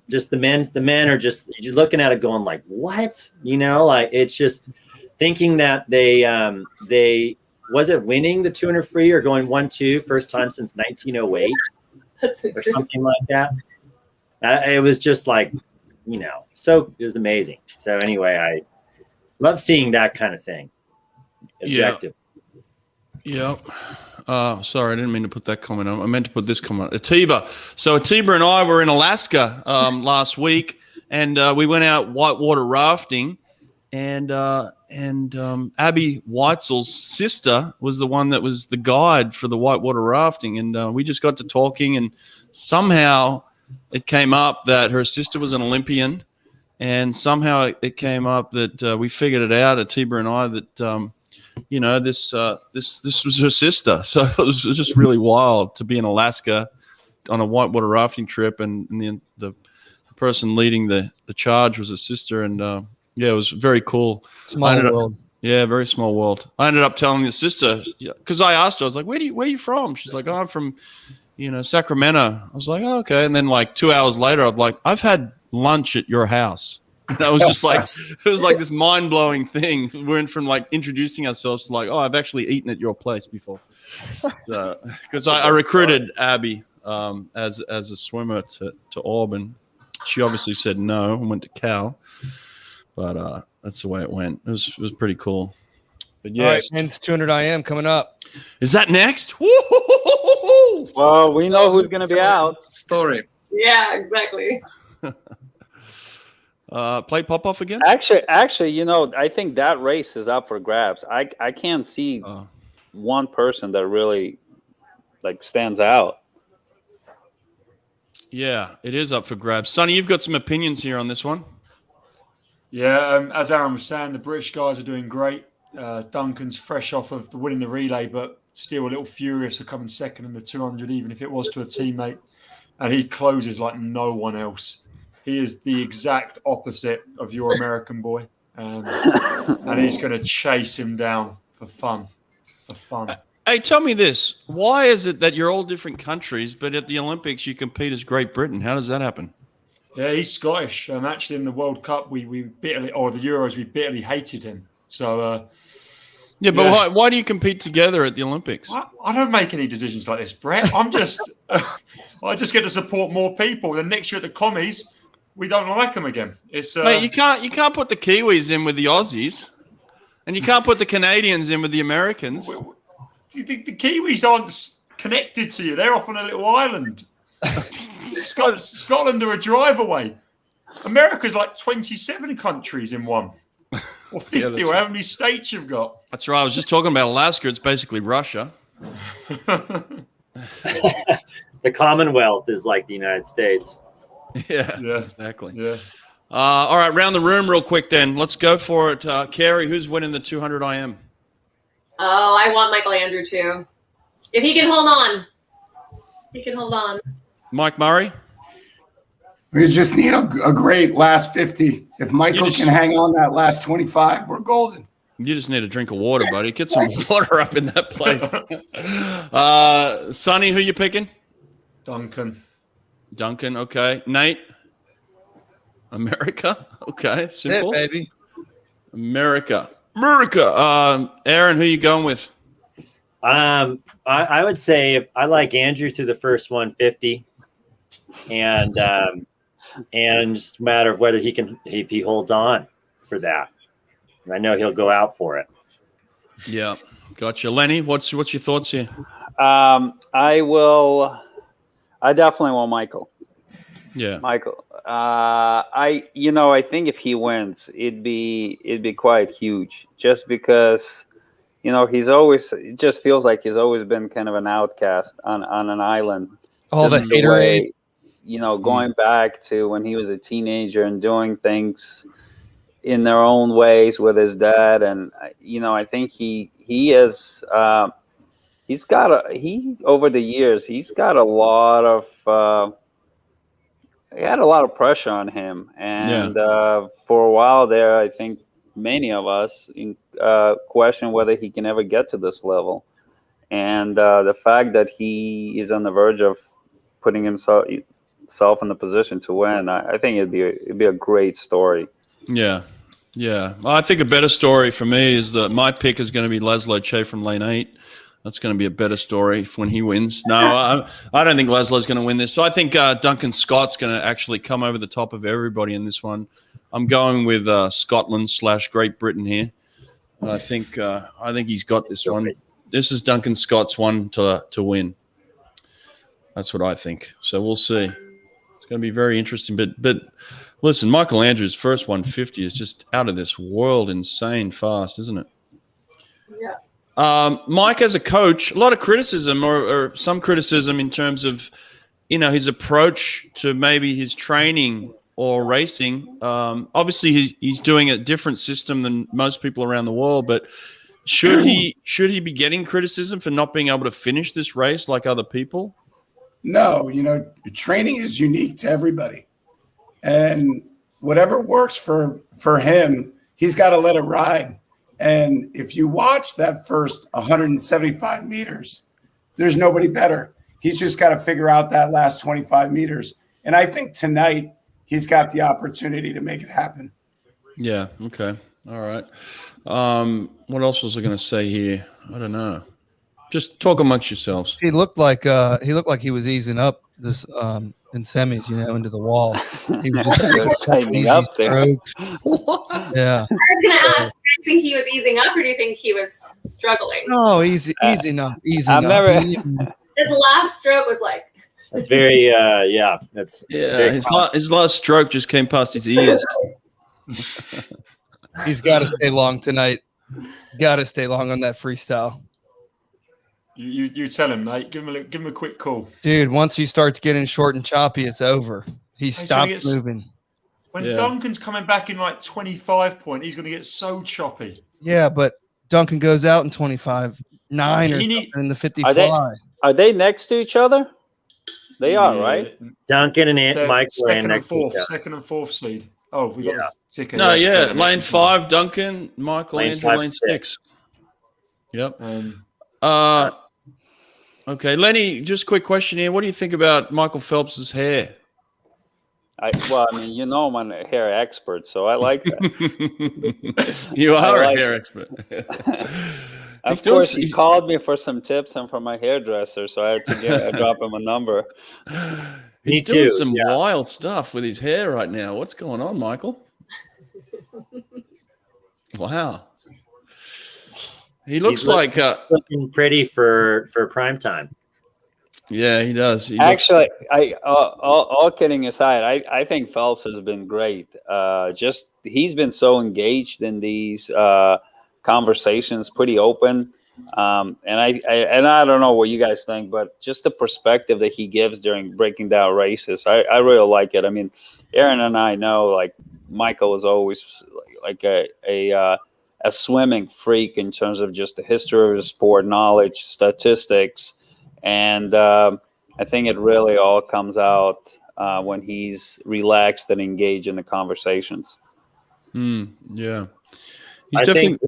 S7: Just the men are just, you're looking at it going like, what? Like it's just thinking that they was it winning the 200 free or going 1-2 first time since 1908 or something like that. It was just like, so it was amazing. So anyway, I love seeing that kind of thing. Objective.
S2: Yep. Sorry, I didn't mean to put that comment on. I meant to put this comment on. Atiba. So Atiba and I were in Alaska last week, and we went out whitewater rafting, and Abby Whitesell's sister was the one that was the guide for the whitewater rafting, and we just got to talking, and somehow it came up that her sister was an Olympian. And somehow it came up that we figured it out, Atiba and I, that this was her sister. So it was just really wild to be in Alaska on a whitewater rafting trip, and the person leading the charge was her sister, and it was very cool.
S3: Small world.
S2: Very small world. I ended up telling the sister because I asked her, I was like, "Where are you from?" She's like, "Oh, I'm from Sacramento." I was like, "Oh, okay." And then like 2 hours later, I'm like, "I've had lunch at your house." And I was just like, it was like this mind-blowing thing. We went from like introducing ourselves to like, oh, I've actually eaten at your place before. Because I recruited Abby as a swimmer to Auburn. She obviously said no and went to Cal. But that's the way it went. It was pretty cool. But yeah.
S3: All right, men's 200 IM coming up.
S2: Is that next? Woo-hoo-hoo-hoo-hoo!
S4: Well, we know who's going to be out.
S9: Story.
S8: Yeah, exactly.
S2: Play Popoff again?
S4: Actually, I think that race is up for grabs. I can't see one person that really like stands out.
S2: Yeah, it is up for grabs. Sonny, you've got some opinions here on this one.
S6: Yeah, as Aaron was saying, the British guys are doing great. Duncan's fresh off of winning the relay, but still a little furious to come in second in the 200, even if it was to a teammate. And he closes like no one else. He is the exact opposite of your American boy. And he's going to chase him down for fun.
S2: Hey, tell me this. Why is it that you're all different countries, but at the Olympics you compete as Great Britain? How does that happen?
S6: Yeah, he's Scottish. Actually, in the World Cup, we bitterly, or the Euros, we bitterly hated him. So,
S2: why do you compete together at the Olympics?
S6: I don't make any decisions like this, Brett. I'm just, I just get to support more people. Then next year at the commies, we don't like them again. It's
S2: mate, you can't put the Kiwis in with the Aussies, and you can't put the Canadians in with the Americans.
S6: The Kiwis aren't connected to you. They're off on a little island. Scotland are a drive away. America's like 27 countries in one. Or 50, or how many states you've got.
S2: That's right. I was just talking about Alaska. It's basically Russia.
S7: The Commonwealth is like the United States.
S2: Yeah, exactly.
S6: Yeah.
S2: All right, round the room real quick then. Let's go for it. Carrie, who's winning the 200 IM?
S8: Oh, I want Michael Andrew too. If he can hold on. He can hold on.
S2: Mike Murray?
S5: We just need a great last 50. If Michael can hang on that last 25, we're golden.
S2: You just need a drink of water, buddy. Get some water up in that place. Sonny, who you picking?
S6: Duncan,
S2: okay. Nate? America? Okay, simple.
S3: Yeah, baby.
S2: America. Aaron, who you going with?
S7: I would say I like Andrew through the first 150, and just a matter of whether he can, if he holds on for that. I know he'll go out for it.
S2: Yeah, gotcha. Lenny, what's your thoughts here?
S4: I definitely want Michael.
S2: Yeah,
S4: Michael. I think if he wins, it'd be quite huge. Just because, it just feels like he's always been kind of an outcast on an island.
S3: All the haterade.
S4: Going back to when he was a teenager and doing things in their own ways with his dad, and I think he is over the years he's got a lot of he had a lot of pressure on him, and for a while there, I think many of us question whether he can ever get to this level, and the fact that he is on the verge of putting himself in the position to win, I think it'd be a great story.
S2: Yeah. Well, I think a better story for me is that my pick is going to be Laszlo Che from lane 8. That's going to be a better story when he wins. No, I don't think Laszlo's going to win this. So I think Duncan Scott's going to actually come over the top of everybody in this one. I'm going with Scotland / Great Britain here. I think he's got this one. This is Duncan Scott's one to win. That's what I think. So we'll see. It's going to be very interesting. But listen, Michael Andrews' first 150 is just out of this world, insane fast, isn't it?
S8: Yeah.
S2: Mike, as a coach, a lot of criticism or some criticism in terms of, his approach to maybe his training or racing. Obviously, he's doing a different system than most people around the world, but should he be getting criticism for not being able to finish this race like other people?
S5: No, training is unique to everybody. And whatever works for him, he's got to let it ride. And if you watch that first 175 meters, there's nobody better. He's just got to figure out that last 25 meters. And I think tonight he's got the opportunity to make it happen.
S2: Yeah. Okay. All right. What else was I going to say here? I don't know. Just talk amongst yourselves.
S3: He looked like he was easing up this in semis, into the wall. He was just
S4: tightening up there.
S3: Yeah.
S8: I was going to ask, do you think he was easing up, or do you think he was struggling?
S3: No, easing up.
S8: His last stroke was like.
S7: That's very, That's
S2: his last stroke just came past his ears.
S3: He's got to stay long tonight. Got to stay long on that freestyle.
S6: You tell him, Nate. Give him a quick call,
S3: dude. Once he starts getting short and choppy, it's over. He stops moving.
S6: When Duncan's coming back in like 25 point, he's going to get so choppy.
S3: Yeah, but Duncan goes out in 25.9 or something in the 50 fly.
S4: Are they next to each other? They are, right?
S7: Duncan and Mike
S6: second and fourth seed. Oh, we got a ticket.
S2: No, lane 5, Duncan, Michael Andrew, lane 6. Yep. Okay, Lenny, just a quick question here. What do you think about Michael Phelps's hair?
S4: I'm a hair expert, so I like that.
S2: You are a hair expert.
S4: Of course, he called me for some tips and for my hairdresser, so I had to drop him a number.
S2: He's doing some wild stuff with his hair right now. What's going on, Michael? Wow. He looks like
S7: looking pretty for prime time.
S2: Yeah, he does. He
S4: Actually, all kidding aside, I think Phelps has been great. Just he's been so engaged in these conversations, pretty open. And I don't know what you guys think, but just the perspective that he gives during breaking down races, I really like it. I mean, Aaron and I know, like, Michael is always like a swimming freak in terms of just the history of the sport, knowledge, statistics, and I think it really all comes out when he's relaxed and engaged in the conversations.
S2: Yeah,
S7: I think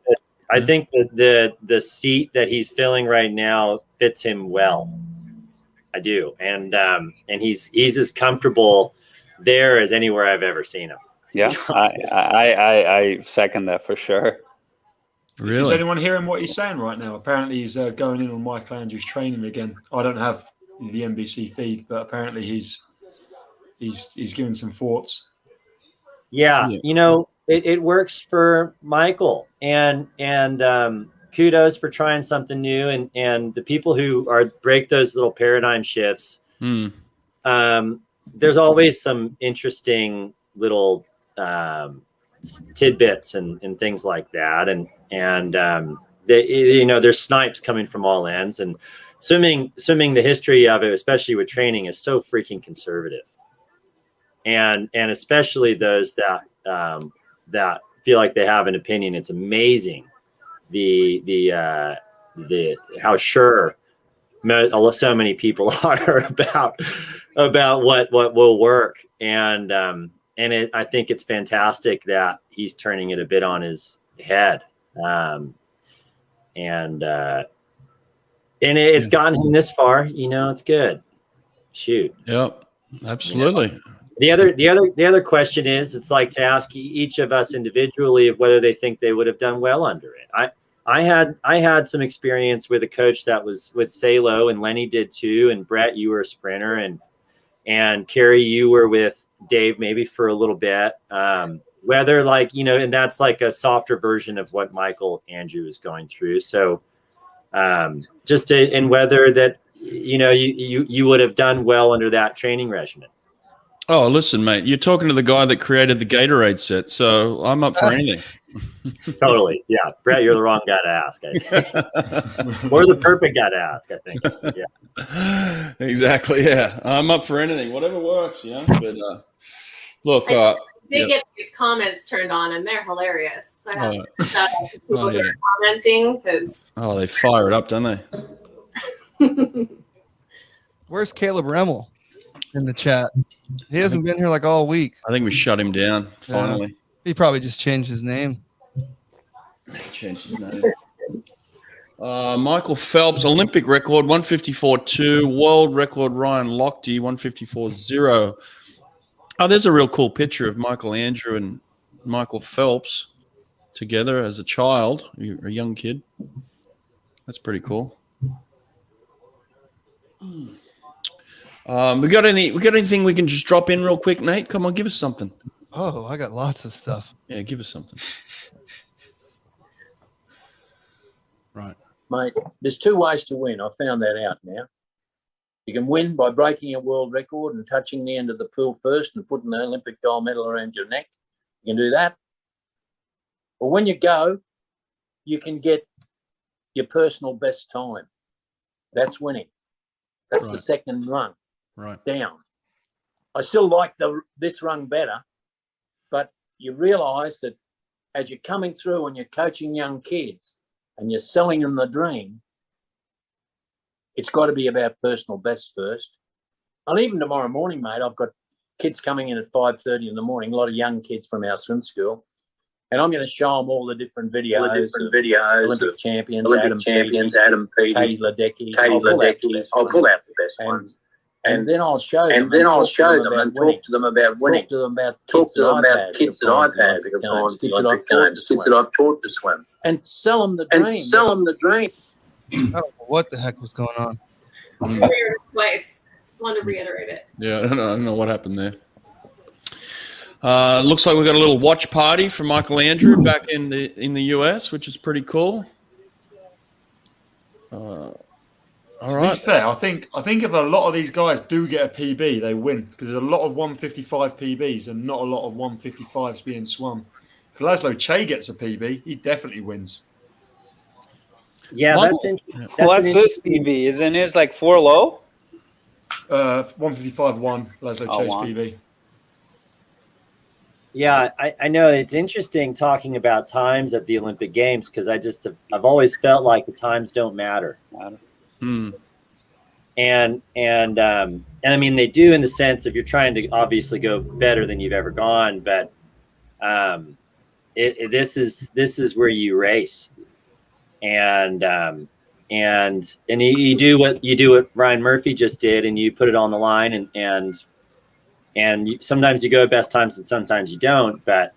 S7: that the seat that he's filling right now fits him well. I do, and he's as comfortable there as anywhere I've ever seen him.
S4: Yeah, I second that for sure.
S2: Really?
S6: Is anyone hearing what he's saying right now? Apparently, he's going in on Michael Andrews' training again. I don't have the NBC feed, but apparently he's giving some thoughts.
S7: Yeah, you know, it works for Michael, and kudos for trying something new, and the people who break those little paradigm shifts. There's always some interesting little tidbits and things like that, and you know, there's snipes coming from all ends, and swimming, the history of it, especially with training, is so freaking conservative, and especially those that feel like they have an opinion. It's amazing the how sure so many people are about what will work, and I think it's fantastic that he's turning it a bit on his head, and it's gotten him this far. You know, it's good. Shoot.
S2: Yep. Absolutely.
S7: You know? The other question is, it's like to ask each of us individually of whether they think they would have done well under it. I had some experience with a coach that was with Salo, and Lenny did too, and Brett, you were a sprinter, and Carrie, you were with Dave maybe for a little bit. Whether, like, you know, and that's like a softer version of what Michael Andrew is going through. So and whether that, you know, you would have done well under that training regimen.
S2: Oh, listen, mate, you're talking to the guy that created the Gatorade set, so I'm up for anything.
S7: Totally. Yeah. Brett, you're the wrong guy to ask, I think. Or the perfect guy to ask, I think. Yeah.
S2: Exactly. Yeah. I'm up for anything. Whatever works, you know. But look,
S8: I did get these comments turned on, and they're hilarious. So I have to shout out to people who are commenting, because
S2: they fire it up, don't they?
S3: Where's Caleb Remmel in the chat? He hasn't been here like all week.
S2: I think we shut him down finally.
S3: Yeah. He probably just changed his name.
S2: Michael Phelps, Olympic record 154.2, world record Ryan Lochte 154.0. Oh, there's a real cool picture of Michael Andrew and Michael Phelps together as a child, a young kid. That's pretty cool. We got anything we can just drop in real quick, Nate? Come on, give us something.
S3: Oh, I got lots of stuff.
S2: Yeah, give us something. Right.
S9: Mate, there's two ways to win. I found that out now. You can win by breaking a world record and touching the end of the pool first and putting the Olympic gold medal around your neck. You can do that. But when you go, you can get your personal best time. That's winning. That's the second rung down. I still like this rung better, but you realise that as you're coming through and you're coaching young kids and you're selling them the dream, it's got to be about personal best first. And even tomorrow morning, mate, I've got kids coming in at 5:30 in the morning, a lot of young kids from our swim school, and I'm going to show them all the different videos, Olympic champions, Adam Peaty, Katie Ledecky. I'll pull out the best ones. And then I'll show them. And then I'll show them and talk to them about winning. Talk to them about kids that I've had, kids that I've taught to swim. And sell them the dream.
S3: I don't know what the heck was going on.
S8: twice. Just wanted to reiterate it.
S2: Yeah, I don't know what happened there. Looks like we've got a little watch party for Michael Andrew back in the US, which is pretty cool. All
S6: To
S2: right.
S6: be fair, I think if a lot of these guys do get a PB, they win because there's a lot of 155 PBs and not a lot of 155s being swum. If Laszlo Che gets a PB, he definitely wins.
S7: Yeah,
S2: What's
S4: What's his PB? Isn't his like 4 low?
S6: 155 won Laszlo
S4: Oh,
S6: Che's
S4: won.
S6: PB.
S7: Yeah, I know it's interesting talking about times at the Olympic Games because I've always felt like the times don't matter. And I mean they do in the sense of you're trying to obviously go better than you've ever gone, but this is where you race, and you do what Ryan Murphy just did, and you put it on the line, and sometimes you go at best times and sometimes you don't, but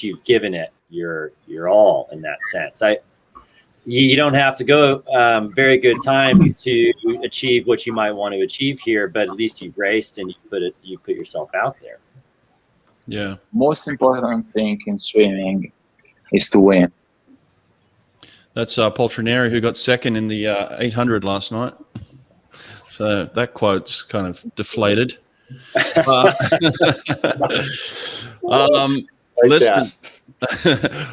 S7: you've given it your all in that sense. You don't have to go very good time to achieve what you might want to achieve here, but at least you've raced and you put yourself out there.
S2: Yeah.
S10: Most important thing in swimming is to win.
S2: That's Paul Trineri, who got second in the 800 last night. So that quote's kind of deflated. Listen,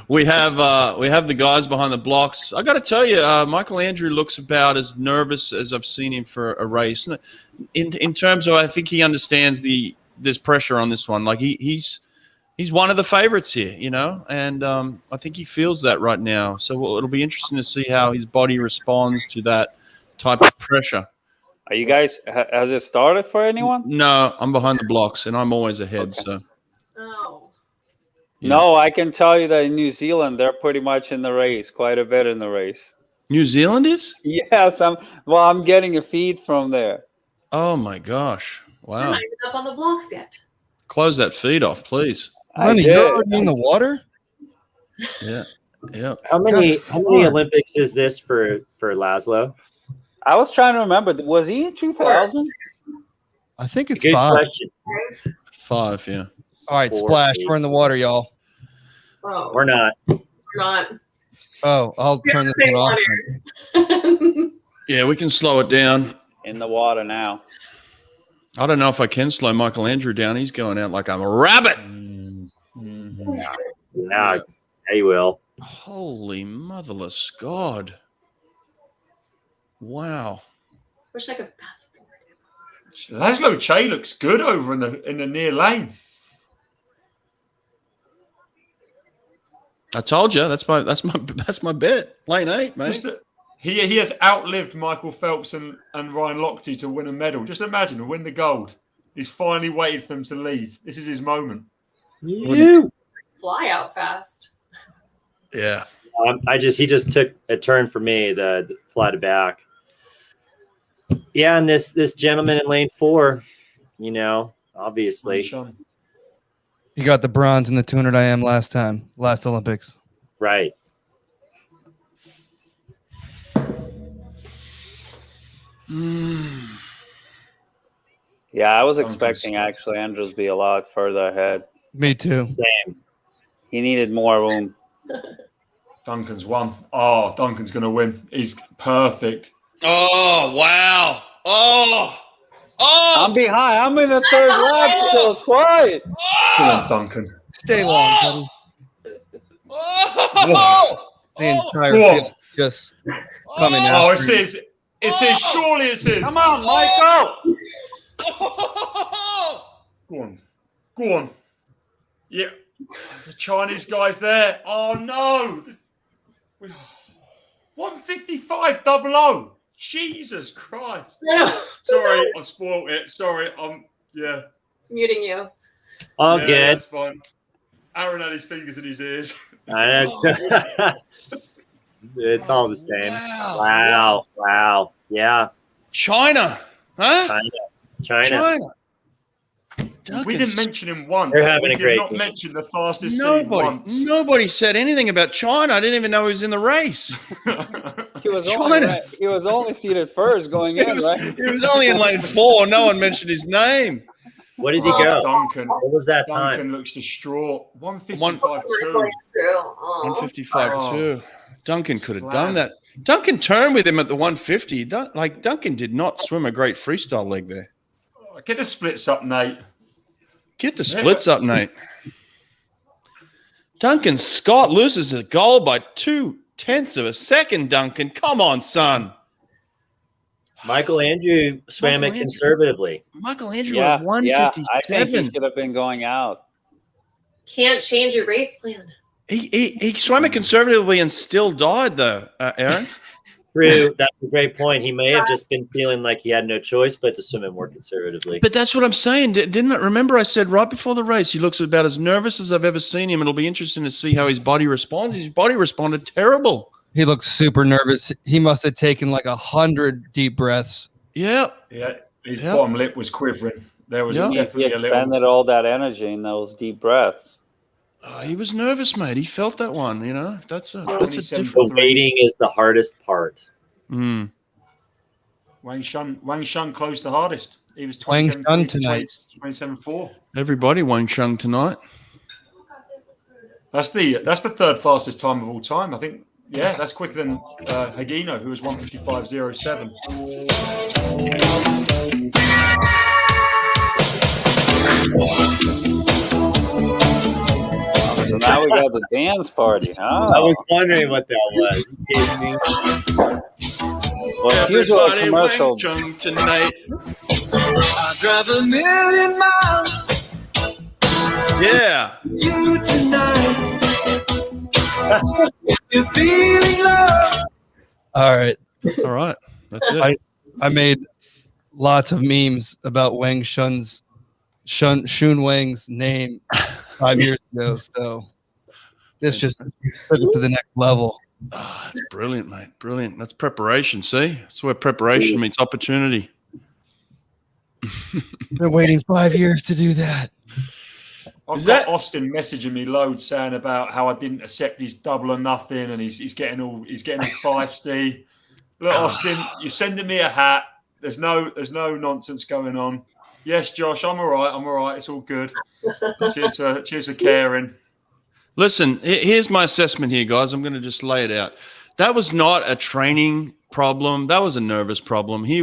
S2: we have the guys behind the blocks. I got to tell you, Michael Andrew looks about as nervous as I've seen him for a race. In terms of, I think he understands there's pressure on this one. Like he's one of the favorites here, you know, and I think he feels that right now. So it'll be interesting to see how his body responds to that type of pressure.
S4: Are you guys? Has it started for anyone?
S2: No, I'm behind the blocks, and I'm always ahead. Okay. So.
S8: Oh.
S2: Yeah.
S4: No, I can tell you that in New Zealand, they're pretty much in the race, quite a bit in the race.
S2: New Zealand is?
S4: Yes, I'm getting a feed from there.
S2: Oh my gosh! Wow.
S8: I'm not even up on the blocks yet.
S2: Close that feed off, please.
S3: Lenny, you're already in the water?
S2: Yeah. Yeah.
S7: How many Olympics is this for Laszlo?
S4: I was trying to remember. Was he in 2000?
S3: I think it's
S7: Good
S3: 5.
S7: question.
S2: 5, yeah.
S3: All right,
S7: 4,
S3: splash.
S7: 8.
S3: We're in the water, y'all.
S8: Oh,
S7: We're not.
S8: we're not.
S3: Oh, I'll turn this one off.
S2: Yeah, we can slow it down.
S4: In the water now.
S2: I don't know if I can slow Michael Andrew down. He's going out like I'm a rabbit.
S7: Yeah, he will.
S2: Holy motherless God. Wow.
S8: Wish I could pass forward.
S6: Laszlo Che looks good over in the near lane.
S2: I told you that's my bet. Lane 8, mate.
S6: He has outlived Michael Phelps and Ryan Lochte to win a medal. Just imagine, win the gold. He's finally waited for them to leave. This is his moment.
S8: Fly out fast.
S2: Yeah.
S7: He just took a turn for me, the fly to back. Yeah, and this gentleman in lane 4, you know, obviously.
S3: You got the bronze in the 200 IM last Olympics.
S7: Right.
S4: Yeah, I was expecting actually Andrews to be a lot further ahead.
S3: Me too.
S7: Same.
S4: He needed more room.
S6: Duncan's won. Oh, Duncan's going to win. He's perfect.
S2: Oh, wow. Oh.
S4: I'm behind. I'm in the third lap still. Quiet.
S6: Come on, Duncan.
S3: Stay long, buddy.
S2: Oh.
S3: The entire field just coming out.
S6: Oh, it's his. It's his. Surely it's his.
S4: Come on, Michael.
S6: Go on. Go on. Yeah. The Chinese guy's there. Oh, no. 155.00. Jesus Christ. Sorry, I spoiled it. Sorry. Yeah.
S8: Muting you.
S7: All good.
S6: That's fine. Aaron had his fingers in his ears.
S7: I know. It's all the same. Wow. Yeah.
S2: China. Huh?
S7: China.
S6: We didn't mention him once.
S7: They're having
S6: we
S7: a great
S6: did not
S7: game.
S6: mention the fastest seed once.
S2: Nobody said anything about China. I didn't even know he was in the race.
S4: He was only seated first going in, right?
S2: He was only in lane 4. No one mentioned his name.
S7: What did he go?
S6: Duncan.
S7: What was that
S6: Duncan
S7: time?
S6: looks distraught. 155.2.
S2: 155.2. Duncan could have done that. Duncan turned with him at the 150. Duncan did not swim a great freestyle leg there.
S6: Get the splits up, Nate.
S2: Get the splits up, Nate. Duncan Scott loses a goal by 0.2 of a second, Duncan. Come on, son.
S7: Michael Andrew swam it conservatively.
S2: Michael Andrew at 157.
S4: I think he should have been going out.
S8: Can't change your race plan.
S2: He swam it conservatively and still died, though, Aaron.
S7: True. That's a great point. He may have just been feeling like he had no choice but to swim it more conservatively.
S2: But that's what I'm saying. Didn't I remember I said right before the race, he looks about as nervous as I've ever seen him. It'll be interesting to see how his body responds. His body responded terrible.
S3: He looks super nervous. He must have taken like 100 deep breaths.
S2: Yeah.
S6: Yeah. His bottom lip was quivering. There was definitely
S4: he expended all that energy in those deep breaths.
S2: He was nervous, mate. He felt that one, you know. That's a different.
S7: The waiting is the hardest part.
S2: Mm.
S6: Wang Shun closed the hardest. He was
S3: Wang Shun tonight.
S6: 27.4.
S2: Everybody Wang Shun tonight.
S6: That's the third fastest time of all time. I think. Yeah, that's quicker than Hagino, who was 1:55.07.
S4: So now we got the dance party. Oh.
S7: I was wondering what that was.
S4: Well, it's usually a commercial.
S2: Tonight.
S1: I drive 1,000,000 miles.
S2: Yeah.
S1: You tonight. You're feeling love.
S3: All right.
S2: That's it.
S3: I made lots of memes about Shun Wang's name 5 years ago. So this just took it to the next level.
S2: Oh, that's brilliant, mate. Brilliant. That's preparation. See, that's where preparation meets opportunity.
S3: Been waiting 5 years to do that.
S6: I've got Austin messaging me loads saying about how I didn't accept his double or nothing, and he's getting all feisty. Look, Austin, you're sending me a hat. There's no nonsense going on. Yes, Josh, I'm all right. It's all good. Cheers for caring.
S2: Listen, here's my assessment here, guys. I'm going to just lay it out. That was not a training problem. That was a nervous problem. He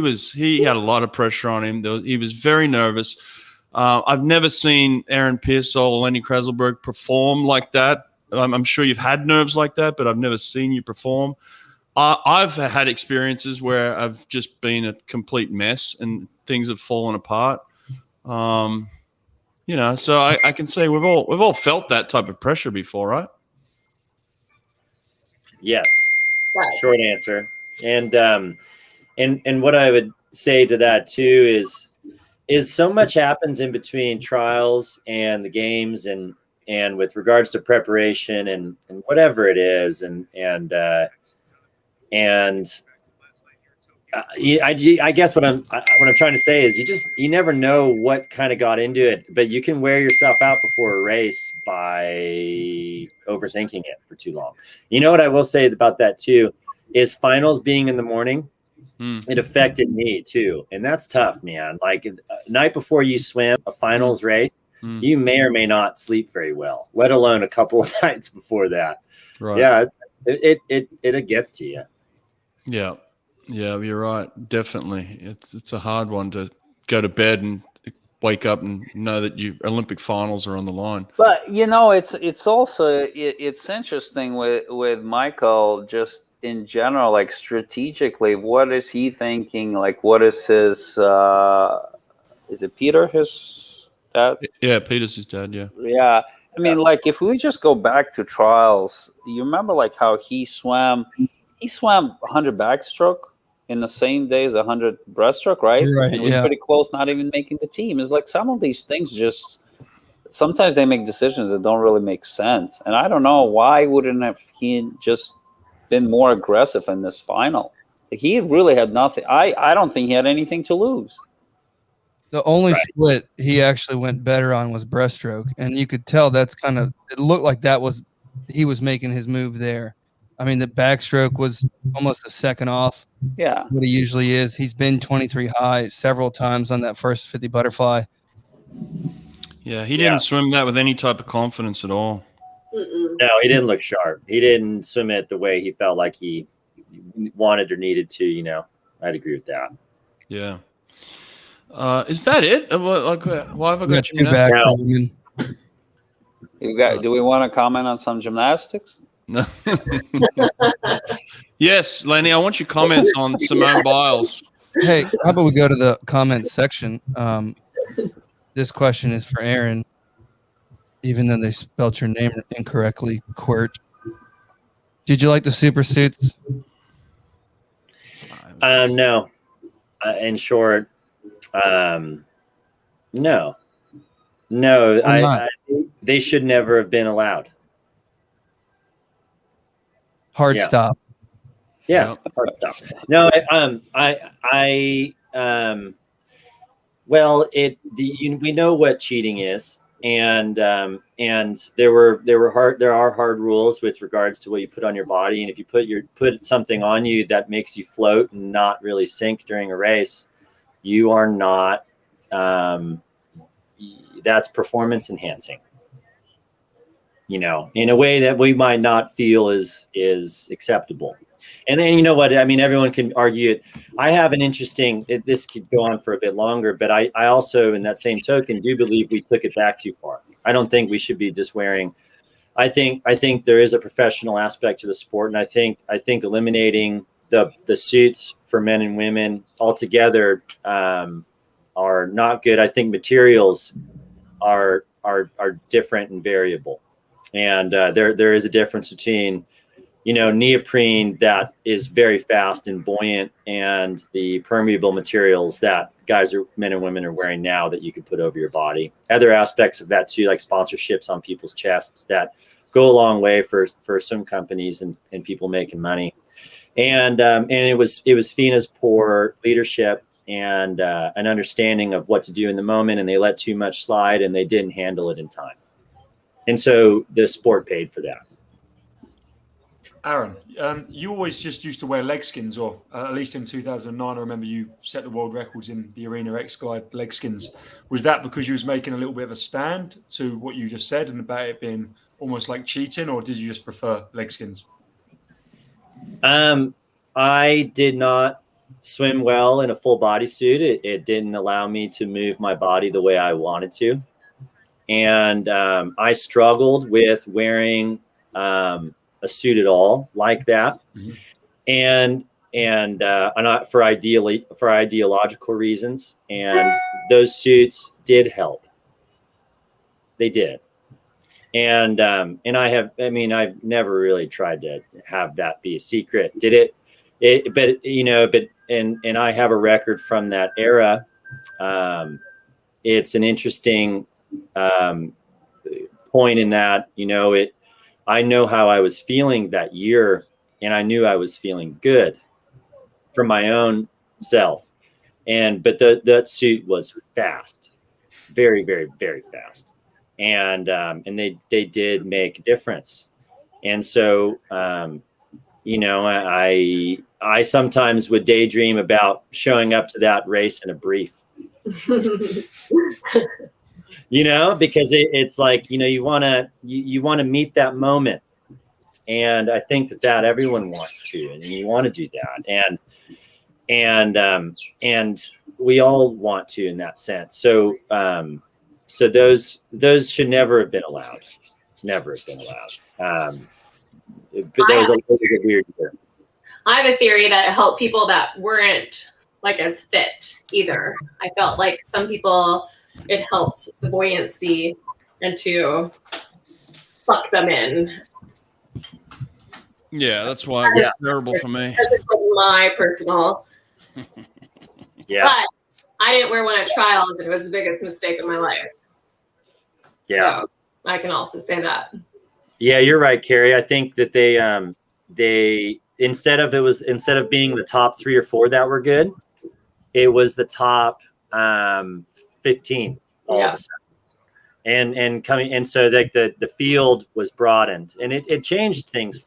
S2: had a lot of pressure on him. He was very nervous. I've never seen Aaron Peirsol or Lenny Krayzelburg perform like that. I'm sure you've had nerves like that, but I've never seen you perform. I've had experiences where I've just been a complete mess and things have fallen apart. So I can say we've all felt that type of pressure before, right?
S7: Yes. Short answer. And what I would say to that too is so much happens in between trials and the games and with regards to preparation and whatever it is I guess what I'm trying to say is you never know what kind of got into it, but you can wear yourself out before a race by overthinking it for too long. You know what I will say about that too is finals being in the morning. It affected me too, and that's tough, man. Like night before you swim a finals race, you may or may not sleep very well, let alone a couple of nights before that.
S2: Right.
S7: Yeah, it gets to you.
S2: Yeah, you're right. Definitely, it's a hard one to go to bed and wake up and know that your Olympic finals are on the line.
S4: But it's also it's interesting with Michael just in general, like strategically, what is he thinking? Like, what is his? Is it Peter? His dad?
S2: Yeah, Peter's his dad. Yeah.
S4: Yeah. I mean, like, if we just go back to trials, you remember like how he swam 100 backstroke in the same day as 100 breaststroke, right?
S3: Right.
S4: And it was pretty close, not even making the team. It's like some of these things sometimes they make decisions that don't really make sense. And I don't know, why wouldn't have he just been more aggressive in this final? He really had nothing. I don't think he had anything to lose.
S3: The only split he actually went better on was breaststroke, and you could tell it looked like he was making his move there. I mean, the backstroke was almost a second off.
S4: Yeah,
S3: what he usually is. He's been 23 high several times on that first 50 butterfly.
S2: Yeah, he didn't swim that with any type of confidence at all.
S7: No, he didn't look sharp. He didn't swim it the way he felt like he wanted or needed to. You know, I'd agree with that.
S2: Yeah. Is that it? Why have I got
S3: two back
S2: gymnastics?
S3: for women.
S4: Do we want to comment on some gymnastics?
S2: No. Yes, Lenny, I want your comments on Simone Biles.
S3: Hey, how about we go to the comments section? This question is for Aaron, even though they spelled your name incorrectly. Quirt. Did you like the super suits?
S7: No. In short, no. They should never have been allowed.
S3: Hard stop.
S7: Yeah, hard stop. No, we know what cheating is, and there are hard rules with regards to what you put on your body, and if you put something on you that makes you float and not really sink during a race, you are not. That's performance enhancing. You know, in a way that we might not feel is acceptable. And then, you know what, I mean, everyone can argue it. I have an interesting, this could go on for a bit longer, but I also, in that same token, do believe we took it back too far. I don't think we should be just wearing, I think there is a professional aspect to the sport. And I think eliminating the suits for men and women altogether are not good. I think materials are different and variable. And there is a difference between, you know, neoprene that is very fast and buoyant and the permeable materials that men and women are wearing now that you can put over your body. Other aspects of that too, like sponsorships on people's chests, that go a long way for swim companies and people making money. And it was FINA's poor leadership and an understanding of what to do in the moment, and they let too much slide and they didn't handle it in time. And so the sport paid for that.
S6: Aaron, you always just used to wear leg skins, or at least in 2009, I remember you set the world records in the Arena X Glide leg skins. Was that because you was making a little bit of a stand to what you just said and about it being almost like cheating, or did you just prefer leg skins?
S7: I did not swim well in a full bodysuit. It didn't allow me to move my body the way I wanted to. And I struggled with wearing a suit at all like that. Mm-hmm. and not for ideological reasons. And those suits did help. They did. And I've never really tried to have that be a secret. And I have a record from that era. It's an interesting point in that, I know how I was feeling that year, and I knew I was feeling good for my own self. But that suit was fast, very, very, very fast. And they did make a difference. And so, I sometimes would daydream about showing up to that race in a brief, because it's like, you want to meet that moment. And I think that everyone wants to, and you want to do that. And we all want to in that sense. So those should never have been allowed. Never have been allowed. But that was a little bit weird year.
S8: I have a theory that it helped people that weren't like as fit either. I felt like some people, it helped the buoyancy and to suck them in.
S2: Yeah, that's why it was terrible for me.
S8: That's just my personal.
S7: Yeah.
S8: But I didn't wear one at trials, and it was the biggest mistake of my life.
S7: Yeah.
S8: So I can also say that.
S7: Yeah, you're right, Carrie. I think that they instead of being the top 3 or 4 that were good, it was the top 15 all of a sudden. And so like the field was broadened, and it changed things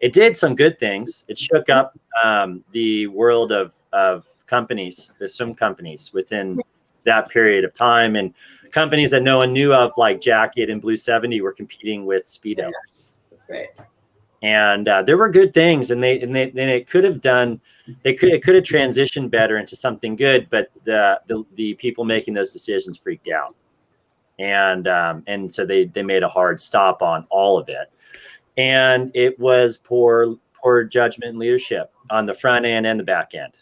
S7: it did some good things. It shook up the world of companies, the swim companies within that period of time. And companies that no one knew of, like Jacket and Blue 70, were competing with Speedo.
S8: That's great.
S7: And there were good things, and it could have done. It could have transitioned better into something good, but the people making those decisions freaked out, and so they made a hard stop on all of it, and it was poor judgment and leadership on the front end and the back end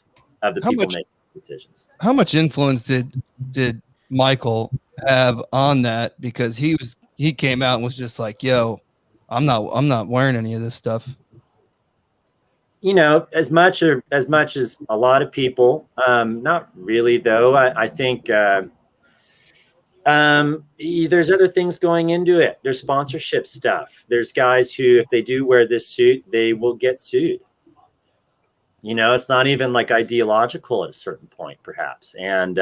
S7: of the people making decisions.
S3: How much influence did Michael have on that? Because he came out and was just like, "Yo, I'm not wearing any of this stuff."
S7: You know, as much as a lot of people, not really though. I think there's other things going into it. There's sponsorship stuff. There's guys who, if they do wear this suit, they will get sued. You know, it's not even like ideological at a certain point, perhaps. And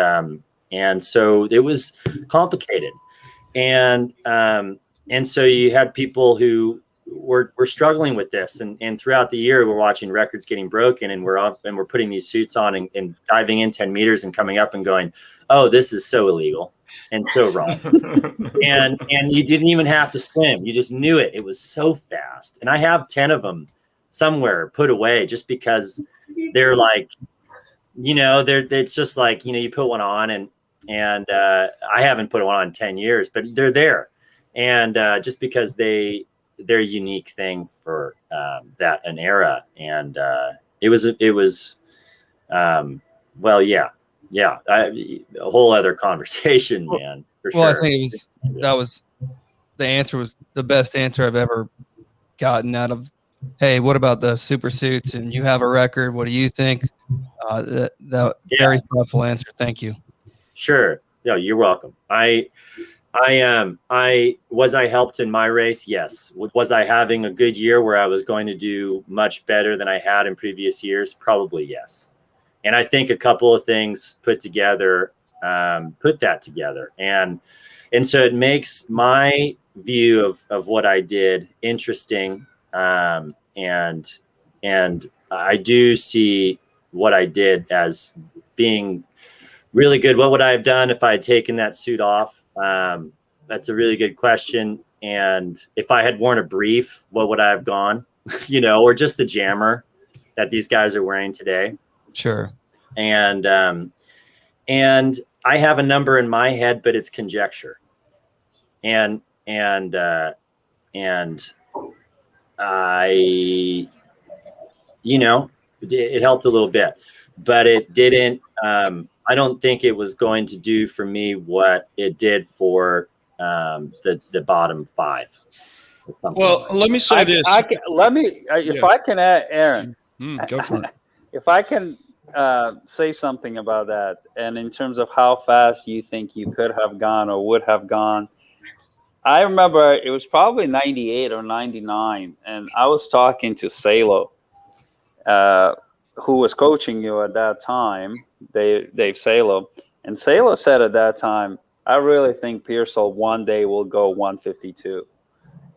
S7: so it was complicated. And so you had people who were struggling with this, and throughout the year we're watching records getting broken, and we're putting these suits on and diving in 10 meters and coming up and going, oh, this is so illegal and so wrong. and you didn't even have to swim. You just knew it. It was so fast. And I have 10 of them somewhere put away just because they're like, you know, it's just like, you know, you put one on and I haven't put one on in 10 years, but they're there. And just because they're a unique thing for an era. And it was well, yeah, a whole other conversation, man. For
S3: well,
S7: sure.
S3: I think the answer was the best answer I've ever gotten out of, hey, what about the super suits? And you have a record. What do you think? Very thoughtful answer. Thank you.
S7: Sure. No, you're welcome. I was I helped in my race? Yes. Was I having a good year where I was going to do much better than I had in previous years? Probably yes. And I think a couple of things put that together. And so it makes my view of what I did interesting. And I do see what I did as being really good. What would I have done if I had taken that suit off? That's a really good question. And if I had worn a brief, what would I have gone? You know, or just the jammer that these guys are wearing today.
S3: Sure.
S7: And I have a number in my head, but it's conjecture. And I, you know, it helped a little bit, but it didn't. I don't think it was going to do for me what it did for the bottom five.
S2: Well, let me say this.
S4: If I can add, Aaron.
S2: Go for it.
S4: If I can say something about that, and in terms of how fast you think you could have gone or would have gone, I remember it was probably 98 or 99, and I was talking to Salo, who was coaching you at that time, Dave Salo. And Salo said at that time, I really think Peirsol one day will go 152.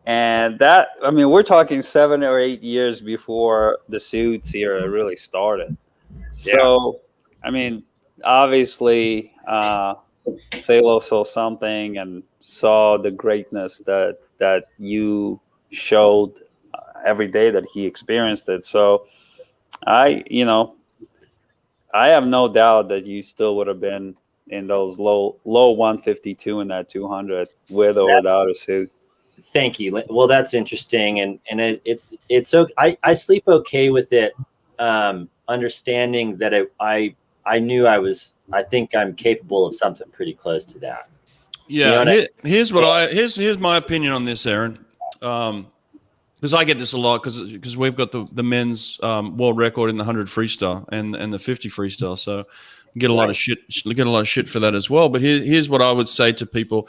S4: And that, I mean, we're talking 7 or 8 years before the suits era really started. Yeah. So, I mean, obviously, Salo saw something and saw the greatness that you showed every day that he experienced it. So I have no doubt that you still would have been in those low 152 in that 200 with or without a suit.
S7: Thank you. Well, that's interesting. And it's okay. I sleep okay with it. Understanding that I knew I think I'm capable of something pretty close to that.
S2: Yeah. You know here's my opinion on this, Aaron. Because I get this a lot because we've got the men's world record in the 100 freestyle and the 50 freestyle. So get a lot of shit for that as well. But here's what I would say to people.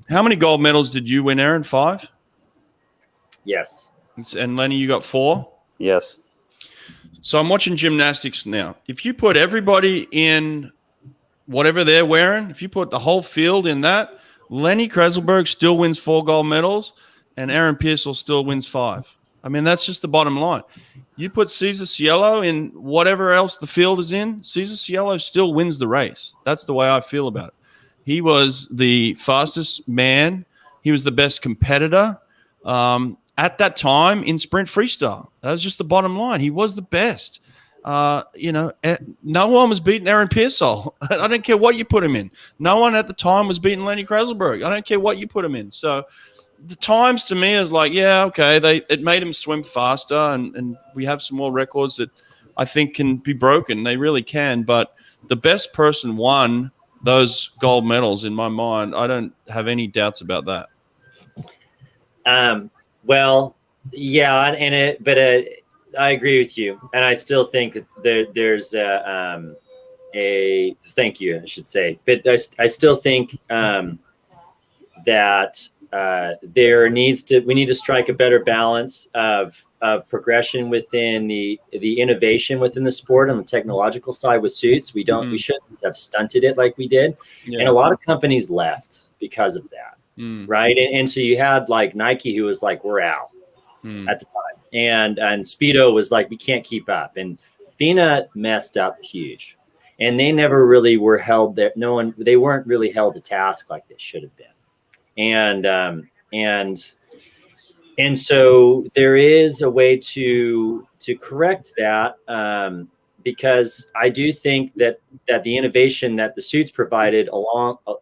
S2: How many gold medals did you win, Aaron? 5?
S7: Yes.
S2: And Lenny, you got 4?
S4: Yes.
S2: So I'm watching gymnastics now. If you put everybody in whatever they're wearing, if you put the whole field in that, Lenny Krayzelburg still wins 4 gold medals and Aaron Peirsol still wins 5. I mean, that's just the bottom line. You put Cesar Cielo in whatever else the field is in, Cesar Cielo still wins the race. That's the way I feel about it. He was the fastest man. He was the best competitor at that time in sprint freestyle. That was just the bottom line. He was the best. No one was beating Aaron Peirsol. I don't care what you put him in. No one at the time was beating Lenny Krayzelburg. I don't care what you put him in. So the times to me is like, yeah, okay, it made him swim faster, and we have some more records that I think can be broken. They really can. But the best person won those gold medals in my mind. I don't have any doubts about that.
S7: Well, yeah, but I agree with you, and I still think that there's a thank you, I should say, but I still think that we need to strike a better balance of progression within the innovation within the sport on the technological side with suits. We shouldn't have stunted it like we did, and a lot of companies left because of that. Right. And so you had like Nike, who was like, we're out at the time. And Speedo was like, we can't keep up. And FINA messed up huge. And they never really were held there. They weren't really held to task like they should have been. And so there is a way to correct that, because I do think that the innovation that the suits provided,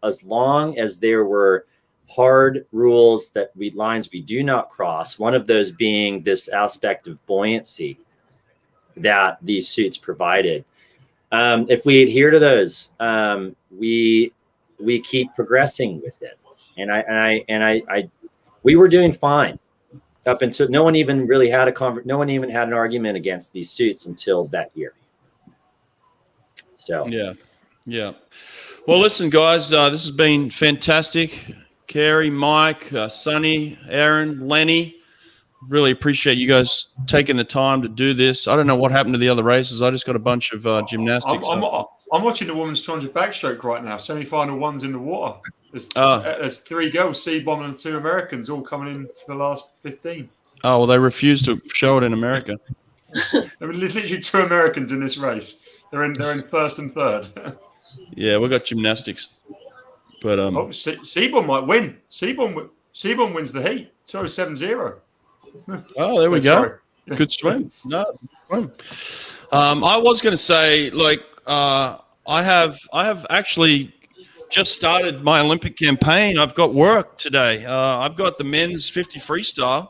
S7: as long as there were hard rules lines we do not cross, one of those being this aspect of buoyancy that these suits provided. If we adhere to those, we keep progressing with it. And we were doing fine up until no one even had an argument against these suits until that year. So yeah.
S2: Well, listen, guys, this has been fantastic. Carrie, Mike, Sonny, Aaron, Lenny, really appreciate you guys taking the time to do this. I don't know what happened to the other races. I just got a bunch of gymnastics.
S6: I'm watching the women's 200 backstroke right now. Semi-final one's in the water. There's 3 girls, C-Bomb and 2 Americans, all coming in to the last 15.
S2: Oh, well, they refused to show it in America.
S6: I mean, literally 2 Americans in this race. They're in first and third.
S2: Yeah, we got gymnastics. But
S6: C-Bomb might win. C-Bomb wins the heat. 207.0.
S2: Oh, there we go. Good swim. No, swim. I was going to say, like, I have actually just started my Olympic campaign. I've got work today. I've got the men's 50 freestyle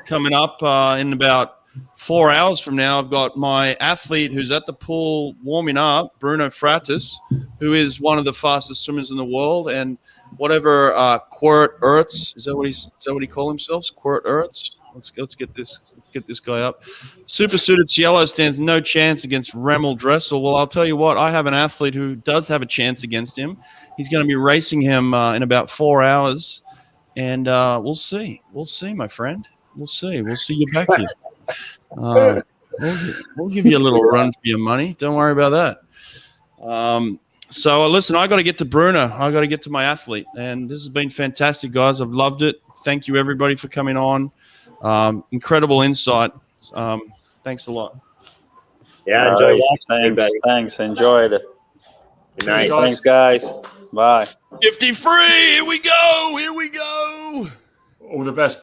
S2: coming up in about 4 hours from now. I've got my athlete who's at the pool warming up, Bruno Fratis, who is one of the fastest swimmers in the world, and whatever Quirt Ertz, is that what he call himself? Quirt Ertz. Let's get this guy up. Super suited Cielo stands no chance against Remel Dressel. Well, I'll tell you what, I have an athlete who does have a chance against him. He's going to be racing him in about 4 hours, and we'll see. We'll see, my friend. We'll see. We'll see you back here. We'll give you a little run for your money. Don't worry about that. So listen, I got to get to Bruno. I got to get to my athlete, and this has been fantastic, guys. I've loved it. Thank you, everybody, for coming on. Incredible insight. Thanks a lot.
S7: Yeah, enjoy watching.
S4: Thanks. Enjoyed it.
S7: Good night.
S4: Thanks, guys. Bye.
S2: 50 free. Here we go.
S6: All the best.